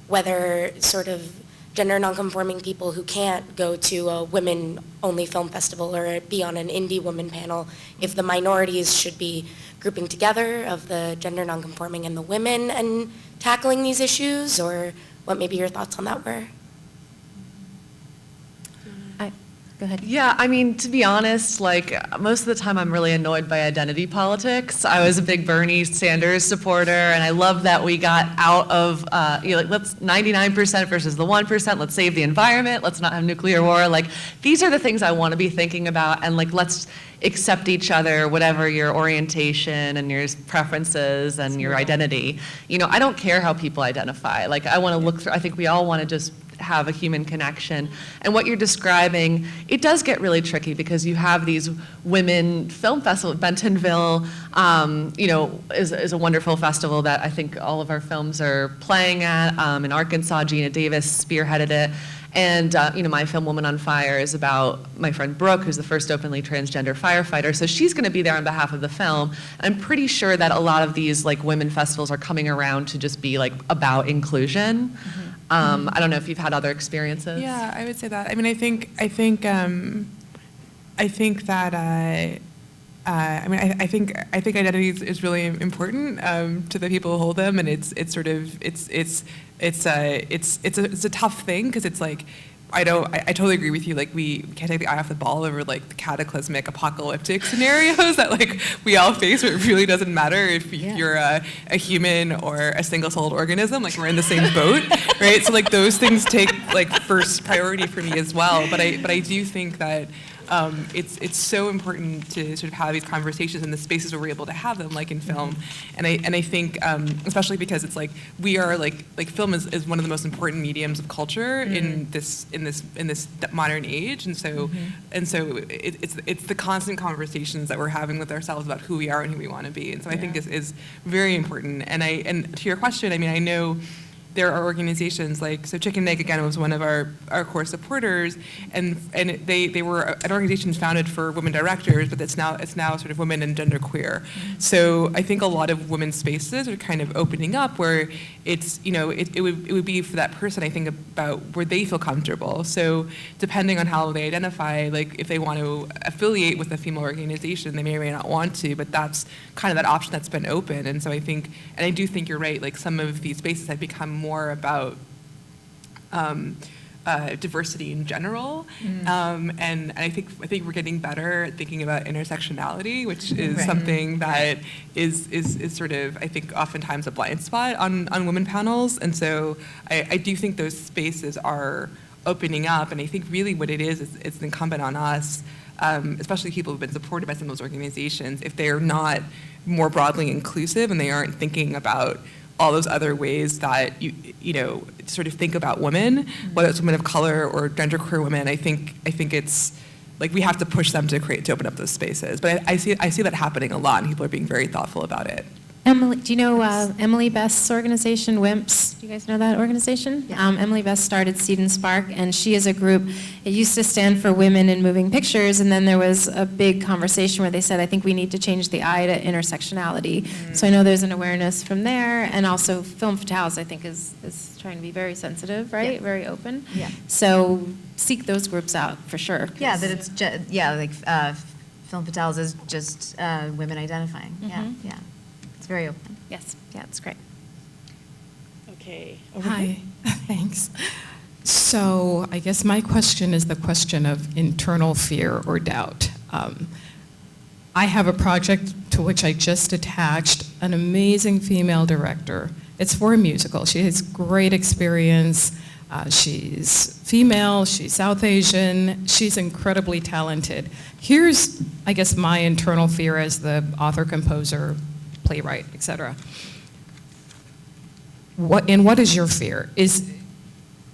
whether sort of gender nonconforming people who can't go to a women-only film festival or be on an indie women panel, if the minorities should be grouping together of the gender nonconforming and the women and tackling these issues, or what maybe your thoughts on that were? Go ahead. Yeah, I mean, to be honest, like, most of the time I'm really annoyed by identity politics. I was a big Bernie Sanders supporter, and I love that we got out of, let's 99% versus the 1%, let's save the environment, let's not have nuclear war. Like, these are the things I want to be thinking about, and like, let's accept each other, whatever your orientation and your preferences and your identity. I don't care how people identify. Like, I want to look through, I think we all want to just have a human connection. And what you're describing, it does get really tricky because you have these women film festival. Bentonville, is a wonderful festival that I think all of our films are playing at. In Arkansas, Gina Davis spearheaded it. And, my film Woman on Fire is about my friend Brooke, who's the first openly transgender firefighter. So she's going to be there on behalf of the film. I'm pretty sure that a lot of these women festivals are coming around to just be about inclusion. Mm-hmm. I don't know if you've had other experiences. Yeah, I would say that. I mean, I think that. I think identity is really important to the people who hold them, and it's a tough thing because it's like. I totally agree with you. Like, we can't take the eye off the ball over the cataclysmic apocalyptic scenarios that we all face, where it really doesn't matter if you're a human or a single-celled organism. Like, we're in the same boat, right? So those things take first priority for me as well. But I do think that it's so important to sort of have these conversations in the spaces where we're able to have them, like in film. And I think especially because it's we are film is one of the most important mediums of culture in this modern age, and so it's the constant conversations that we're having with ourselves about who we are and who we want to be. And so I think is very important. And to your question, I mean, I know there are organizations so Chicken and Egg, again, was one of our core supporters, and they were an organization founded for women directors, but it's now sort of women and genderqueer. So I think a lot of women's spaces are kind of opening up where it's, it would be for that person, I think, about where they feel comfortable. So depending on how they identify, if they want to affiliate with a female organization, they may or may not want to, but that's kind of that option that's been open. And so I do think you're right, some of these spaces have become more about diversity in general, and I think we're getting better at thinking about intersectionality, which is something that is sort of, I think, oftentimes a blind spot on women panels, and so I do think those spaces are opening up, and I think really what it is it's incumbent on us, especially people who've been supported by some of those organizations, if they're not more broadly inclusive and they aren't thinking about all those other ways that you sort of think about women, whether it's women of color or genderqueer women. I think it's we have to push them to open up those spaces. But I see that happening a lot, and people are being very thoughtful about it. Emily, do you know Emily Best's organization, WIMPs? Do you guys know that organization? Yeah. Emily Best started Seed and Spark, and she is a group. It used to stand for Women in Moving Pictures, and then there was a big conversation where they said, I think we need to change the I to intersectionality. So I know there's an awareness from there, and also Film Fatales, I think, is trying to be very sensitive, right? Yeah. Very open. Yeah. So seek those groups out for sure. Yeah, that it's Film Fatales is just women identifying. Mm-hmm. Yeah. It's very open. Yes. Yeah, it's great. Okay. Hi. Thanks. So I guess my question is the question of internal fear or doubt. I have a project to which I just attached an amazing female director. It's for a musical. She has great experience. She's female, she's South Asian, she's incredibly talented. Here's, I guess, my internal fear as the author, composer, playwright, etc. What is your fear? Is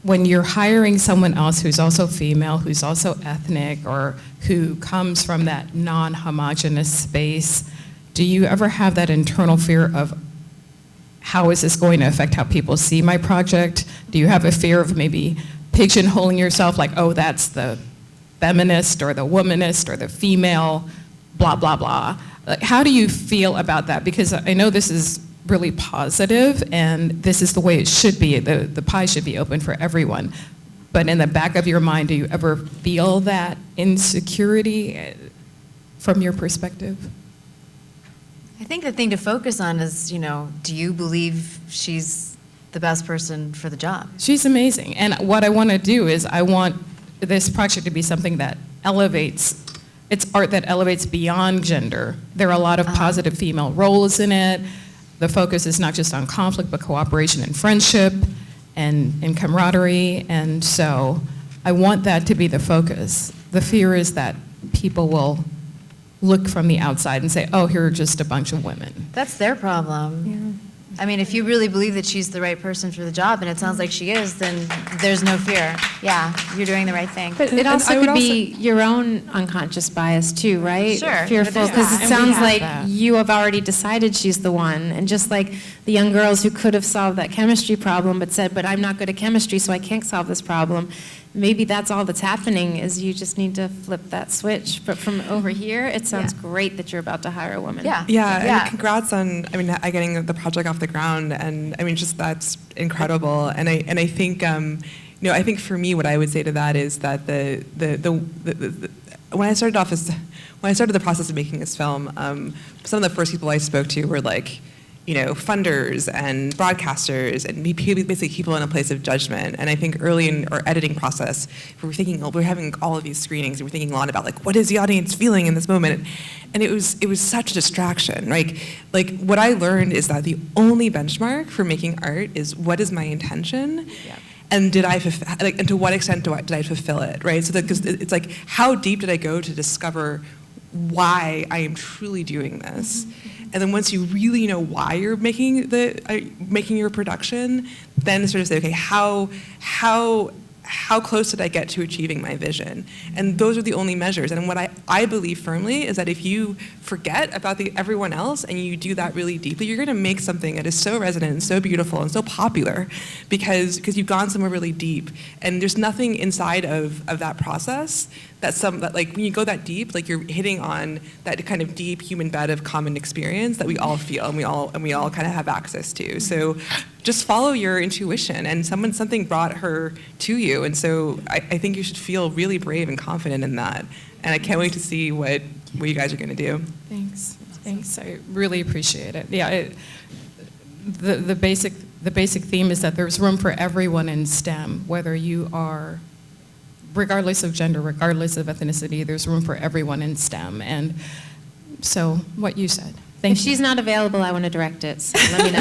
when you're hiring someone else who's also female, who's also ethnic, or who comes from that non-homogeneous space, do you ever have that internal fear of how is this going to affect how people see my project? Do you have a fear of maybe pigeonholing yourself, like, oh, that's the feminist or the womanist or the female, blah, blah, blah? Like, how do you feel about that? Because I know this is really positive, and this is the way it should be. The pie should be open for everyone. But in the back of your mind, do you ever feel that insecurity from your perspective? I think the thing to focus on is, do you believe she's the best person for the job? She's amazing. And what I want to do is I want this project to be something that elevates. It's art that elevates beyond gender. There are a lot of positive female roles in it. The focus is not just on conflict, but cooperation and friendship and camaraderie. And so I want that to be the focus. The fear is that people will look from the outside and say, oh, here are just a bunch of women. That's their problem. Yeah. I mean, if you really believe that she's the right person for the job, and it sounds like she is, then there's no fear. Yeah, you're doing the right thing. But it also could be your own unconscious bias too, right? Sure. Fearful, because it sounds like you have already decided she's the one. And just like the young girls who could have solved that chemistry problem but said, but I'm not good at chemistry, so I can't solve this problem. Maybe that's all that's happening, is you just need to flip that switch. But from over here, it sounds great that you're about to hire a woman. Yeah, and congrats on, getting the project off the ground, and just that's incredible. And I think, I think for me, what I would say to that is that when I started the process of making this film, some of the first people I spoke to were like, funders and broadcasters and basically people in a place of judgment. And I think early in our editing process, we're having all of these screenings and we're thinking a lot about like, what is the audience feeling in this moment? And it was such a distraction. Like what I learned is that the only benchmark for making art is what is my intention? Yeah. And did I and to what extent did I fulfill it, right? So because it's like, how deep did I go to discover why I am truly doing this? Mm-hmm. And then once you really know why you're making your production, then sort of say, okay, how close did I get to achieving my vision? And those are the only measures. And what I believe firmly is that if you forget about everyone else and you do that really deeply, you're going to make something that is so resonant and so beautiful and so popular because you've gone somewhere really deep. And there's nothing inside of that process that like when you go that deep, like you're hitting on that kind of deep human bed of common experience that we all feel and we all kind of have access to. So just follow your intuition, and something brought her to you, and so I think you should feel really brave and confident in that. And I can't wait to see what you guys are going to do. Thanks. I really appreciate it. Yeah, the basic theme is that there's room for everyone in STEM, whether you are, regardless of gender, regardless of ethnicity, there's room for everyone in STEM. And so what you said. If she's not available, I want to direct it, so let me know.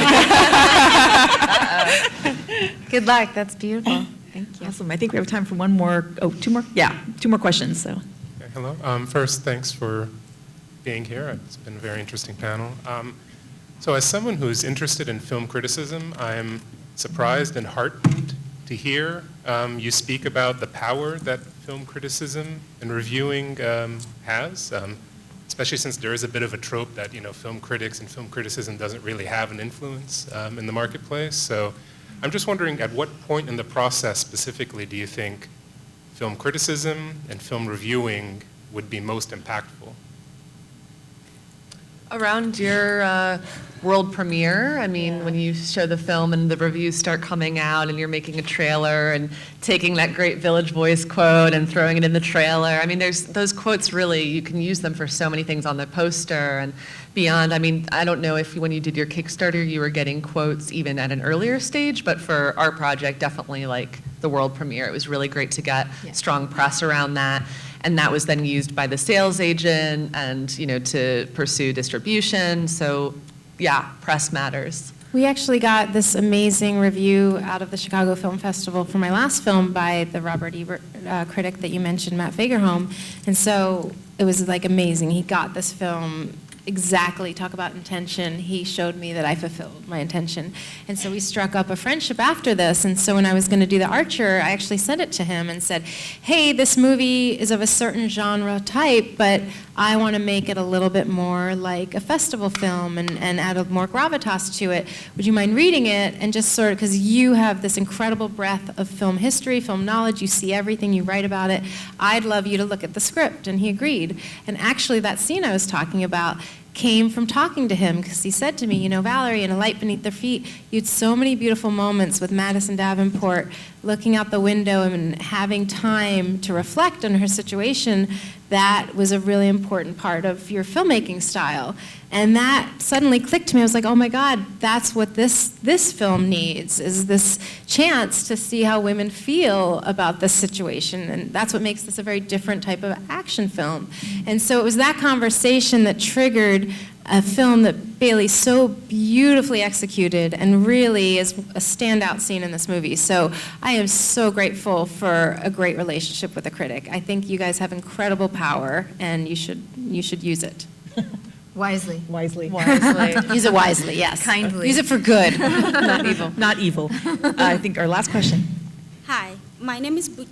Good luck. That's beautiful. Thank you. Awesome. I think we have time for two more? Yeah, two more questions. So. Okay, hello. First, thanks for being here. It's been a very interesting panel. So as someone who's interested in film criticism, I'm surprised and heartened to hear you speak about the power that film criticism and reviewing has. Especially since there is a bit of a trope that film critics and film criticism doesn't really have an influence in the marketplace. So I'm just wondering, at what point in the process specifically do you think film criticism and film reviewing would be most impactful? Around your world premiere, I mean, when you show the film and the reviews start coming out and you're making a trailer and taking that great Village Voice quote and throwing it in the trailer. I mean, there's those quotes really, you can use them for so many things on the poster and beyond. I mean, I don't know if when you did your Kickstarter, you were getting quotes even at an earlier stage, but for our project, definitely like the world premiere, it was really great to get strong press around that. And that was then used by the sales agent and, you know, to pursue distribution. So yeah, press matters. We actually got this amazing review out of the Chicago Film Festival for my last film by the Robert Ebert critic that you mentioned, Matt Fagerholm. And so it was like amazing. He got this film exactly, talk about intention. He showed me that I fulfilled my intention. And so we struck up a friendship after this. And so when I was going to do The Archer, I actually sent it to him and said, hey, this movie is of a certain genre type, but I want to make it a little bit more like a festival film and add a more gravitas to it. Would you mind reading it? And just sort of, because you have this incredible breadth of film history, film knowledge, you see everything, you write about it. I'd love you to look at the script. And he agreed. And actually that scene I was talking about came from talking to him, because he said to me, you know, Valerie, in A Light Beneath Their Feet, you had so many beautiful moments with Madison Davenport looking out the window and having time to reflect on her situation. That was a really important part of your filmmaking style. And that suddenly clicked to me. I was like, oh my God, that's what this film needs, is this chance to see how women feel about this situation. And that's what makes this a very different type of action film. And so it was that conversation that triggered a film that Bailey so beautifully executed and really is a standout scene in this movie. So I am so grateful for a great relationship with a critic. I think you guys have incredible power, and you should use it. Wisely. Wisely. Use it wisely, yes. Kindly. Use it for good, not evil. Not evil. I think our last question. Hi, my name is Buchi.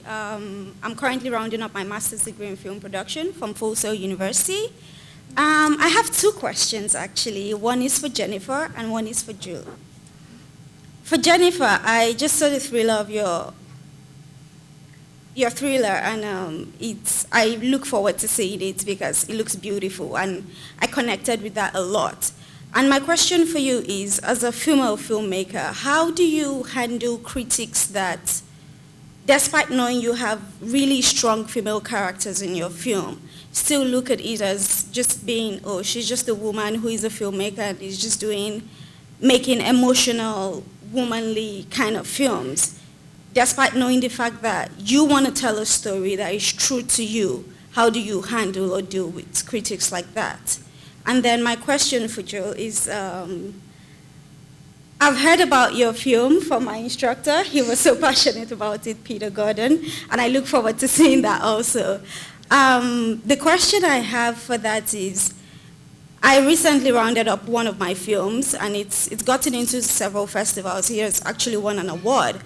I'm currently rounding up my master's degree in film production from Full Sail University. I have two questions, actually. One is for Jennifer and one is for Jill. For Jennifer, I just saw the thriller of your thriller, and I look forward to seeing it because it looks beautiful, and I connected with that a lot. And my question for you is, as a female filmmaker, how do you handle critics that, despite knowing you have really strong female characters in your film, still look at it as just being, oh, she's just a woman who is a filmmaker and is just making emotional, womanly kind of films, despite knowing the fact that you want to tell a story that is true to you? How do you handle or deal with critics like that? And then my question for Joe is, I've heard about your film from my instructor. He was so passionate about it, Peter Gordon, and I look forward to seeing that also. The question I have for that is, I recently rounded up one of my films, and it's gotten into several festivals. He has actually won an award.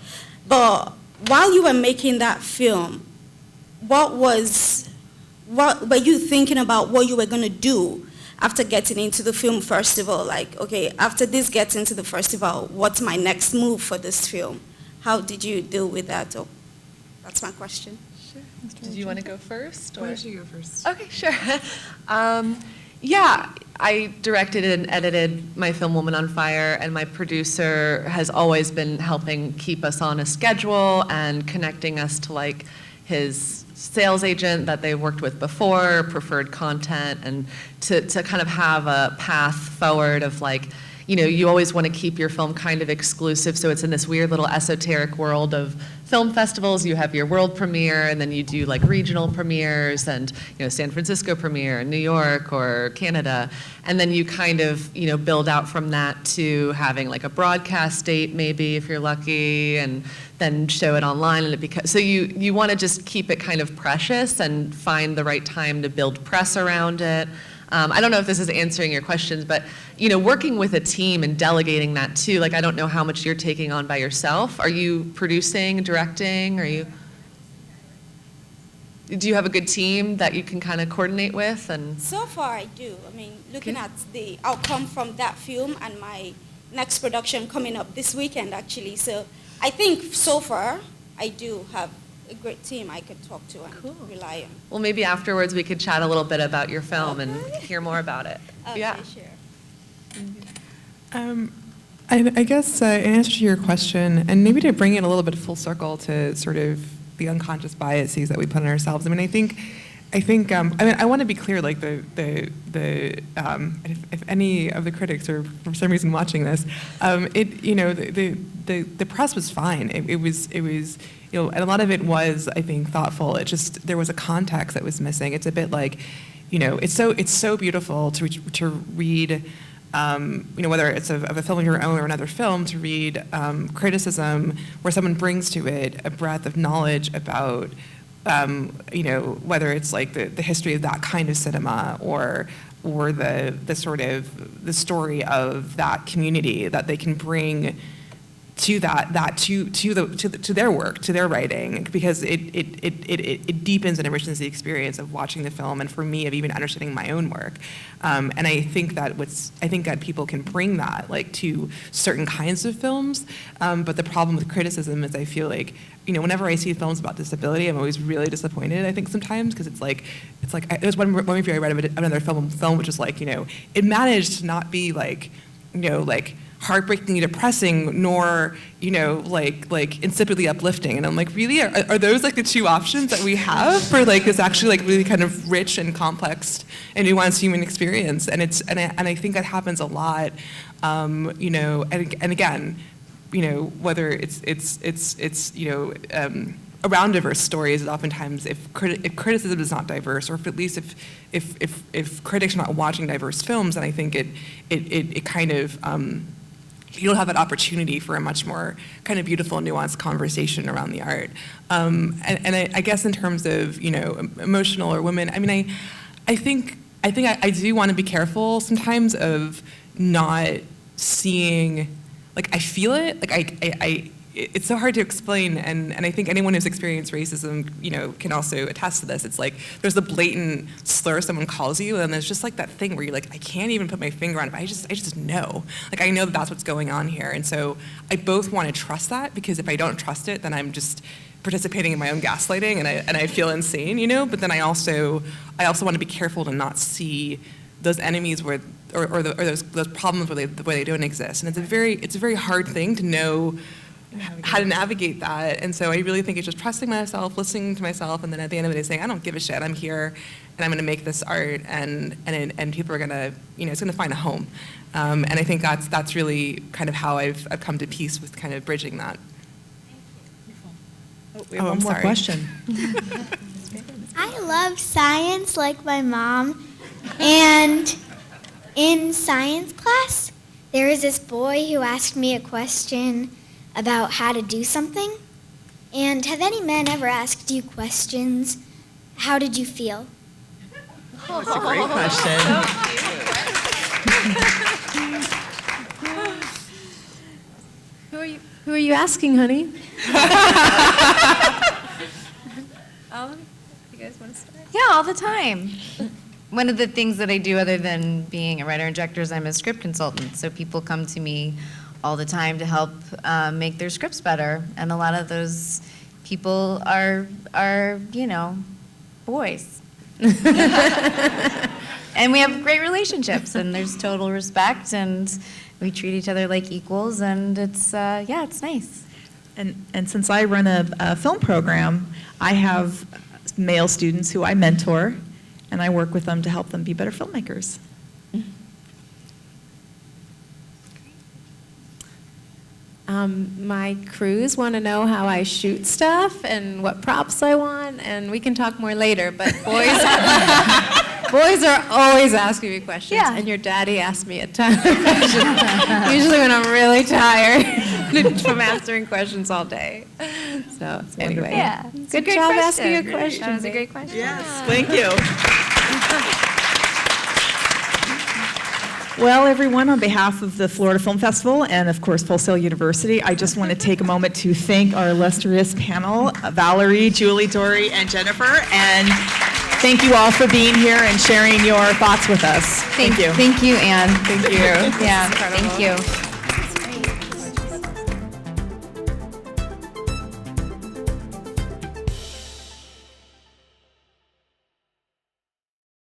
But while you were making that film, what were you thinking about what you were going to do after getting into the film festival? Like, okay, after this gets into the festival, what's my next move for this film? How did you deal with that? Oh, that's my question. Sure. Did you want to go first? Or? Why don't you go first? Okay, sure. Yeah, I directed and edited my film Woman on Fire, and my producer has always been helping keep us on a schedule and connecting us to like his sales agent that they worked with before, preferred content, and to kind of have a path forward of like, you know, you always want to keep your film kind of exclusive, so it's in this weird little esoteric world of film festivals. You have your world premiere, and then you do like regional premieres, and you know, San Francisco premiere, New York or Canada, and then you kind of, you know, build out from that to having like a broadcast date maybe if you're lucky, and then show it online, and it becomes, so you want to just keep it kind of precious and find the right time to build press around it. I don't know if this is answering your questions, but you know, working with a team and delegating that too. Like, I don't know how much you're taking on by yourself. Are you producing, directing? Do you have a good team that you can kind of coordinate with? And so far, I do. I mean, looking at the outcome from that film and my next production coming up this weekend, actually. So I think so far I do have a great team I could talk to and rely on. Well, maybe afterwards we could chat a little bit about your film and hear more about it. Okay, Yeah. sure. I guess in answer to your question, and maybe to bring it a little bit full circle to sort of the unconscious biases that we put on ourselves. I mean, I think, I want to be clear. Like if any of the critics are for some reason watching this, the press was fine. It was. And a lot of it was, I think, thoughtful. It just, there was a context that was missing. It's a bit like, it's so beautiful to read. Whether it's of a film of your own or another film, to read criticism where someone brings to it a breadth of knowledge about, whether it's like the history of that kind of cinema or the sort of the story of that community that they can bring to to their work, to their writing, because it deepens and enriches the experience of watching the film, and for me, of even understanding my own work. And I think that people can bring that like to certain kinds of films. But the problem with criticism is I feel like, whenever I see films about disability, I'm always really disappointed, I think sometimes, because it's like there's one review I read of another film which is like, it managed to not be like, like heartbreakingly depressing, nor, like insipidly uplifting. And I'm like, really? Are those like the two options that we have for like this actually like really kind of rich and complex and nuanced human experience? And I think that happens a lot, and again, whether it's around diverse stories, is oftentimes if criticism is not diverse, or if at least if critics are not watching diverse films, then I think it kind of you don't have that opportunity for a much more kind of beautiful, nuanced conversation around the art. And I guess in terms of emotional or women, I mean, I think I do want to be careful sometimes of not seeing, like, I feel it, like it's so hard to explain, and I think anyone who's experienced racism, can also attest to this. It's like there's the blatant slur someone calls you, and there's just like that thing where you're like, I can't even put my finger on it, but I just know. Like, I know that that's what's going on here, and so I both want to trust that, because if I don't trust it, then I'm just participating in my own gaslighting, and I feel insane, But then I also want to be careful to not see those enemies or those problems where they don't exist, and it's a very hard thing to know how to navigate that. And so I really think it's just trusting myself, listening to myself, and then at the end of the day saying, I don't give a shit, I'm here, and I'm going to make this art, and people are going to, it's going to find a home. And I think that's really kind of how I've come to peace with kind of bridging that. We have one more question. I love science like my mom, and in science class, there was this boy who asked me a question about how to do something. And have any men ever asked you questions? How did you feel? Oh, that's a great question. Who are you asking, honey? You guys want to start? Yeah, all the time. One of the things that I do, other than being a writer and director, is I'm a script consultant. So people come to me all the time to help make their scripts better, and a lot of those people are boys. And we have great relationships, and there's total respect, and we treat each other like equals, and it's it's nice. And since I run a film program, I have male students who I mentor, and I work with them to help them be better filmmakers. My crews want to know how I shoot stuff and what props I want, and we can talk more later, but boys are always asking me questions, Yeah. and your daddy asks me a ton of questions, usually when I'm really tired from answering questions all day. So anyway, Yeah. It's a good great job question. asking a question. That was a great question. Yes, thank you. Well, everyone, on behalf of the Florida Film Festival and, of course, Full Sail University, I just want to take a moment to thank our illustrious panel, Valerie, Julie, Dory, and Jennifer, and thank you all for being here and sharing your thoughts with us. Thank you. Thank you, Anne. Thank you. Yeah, thank you.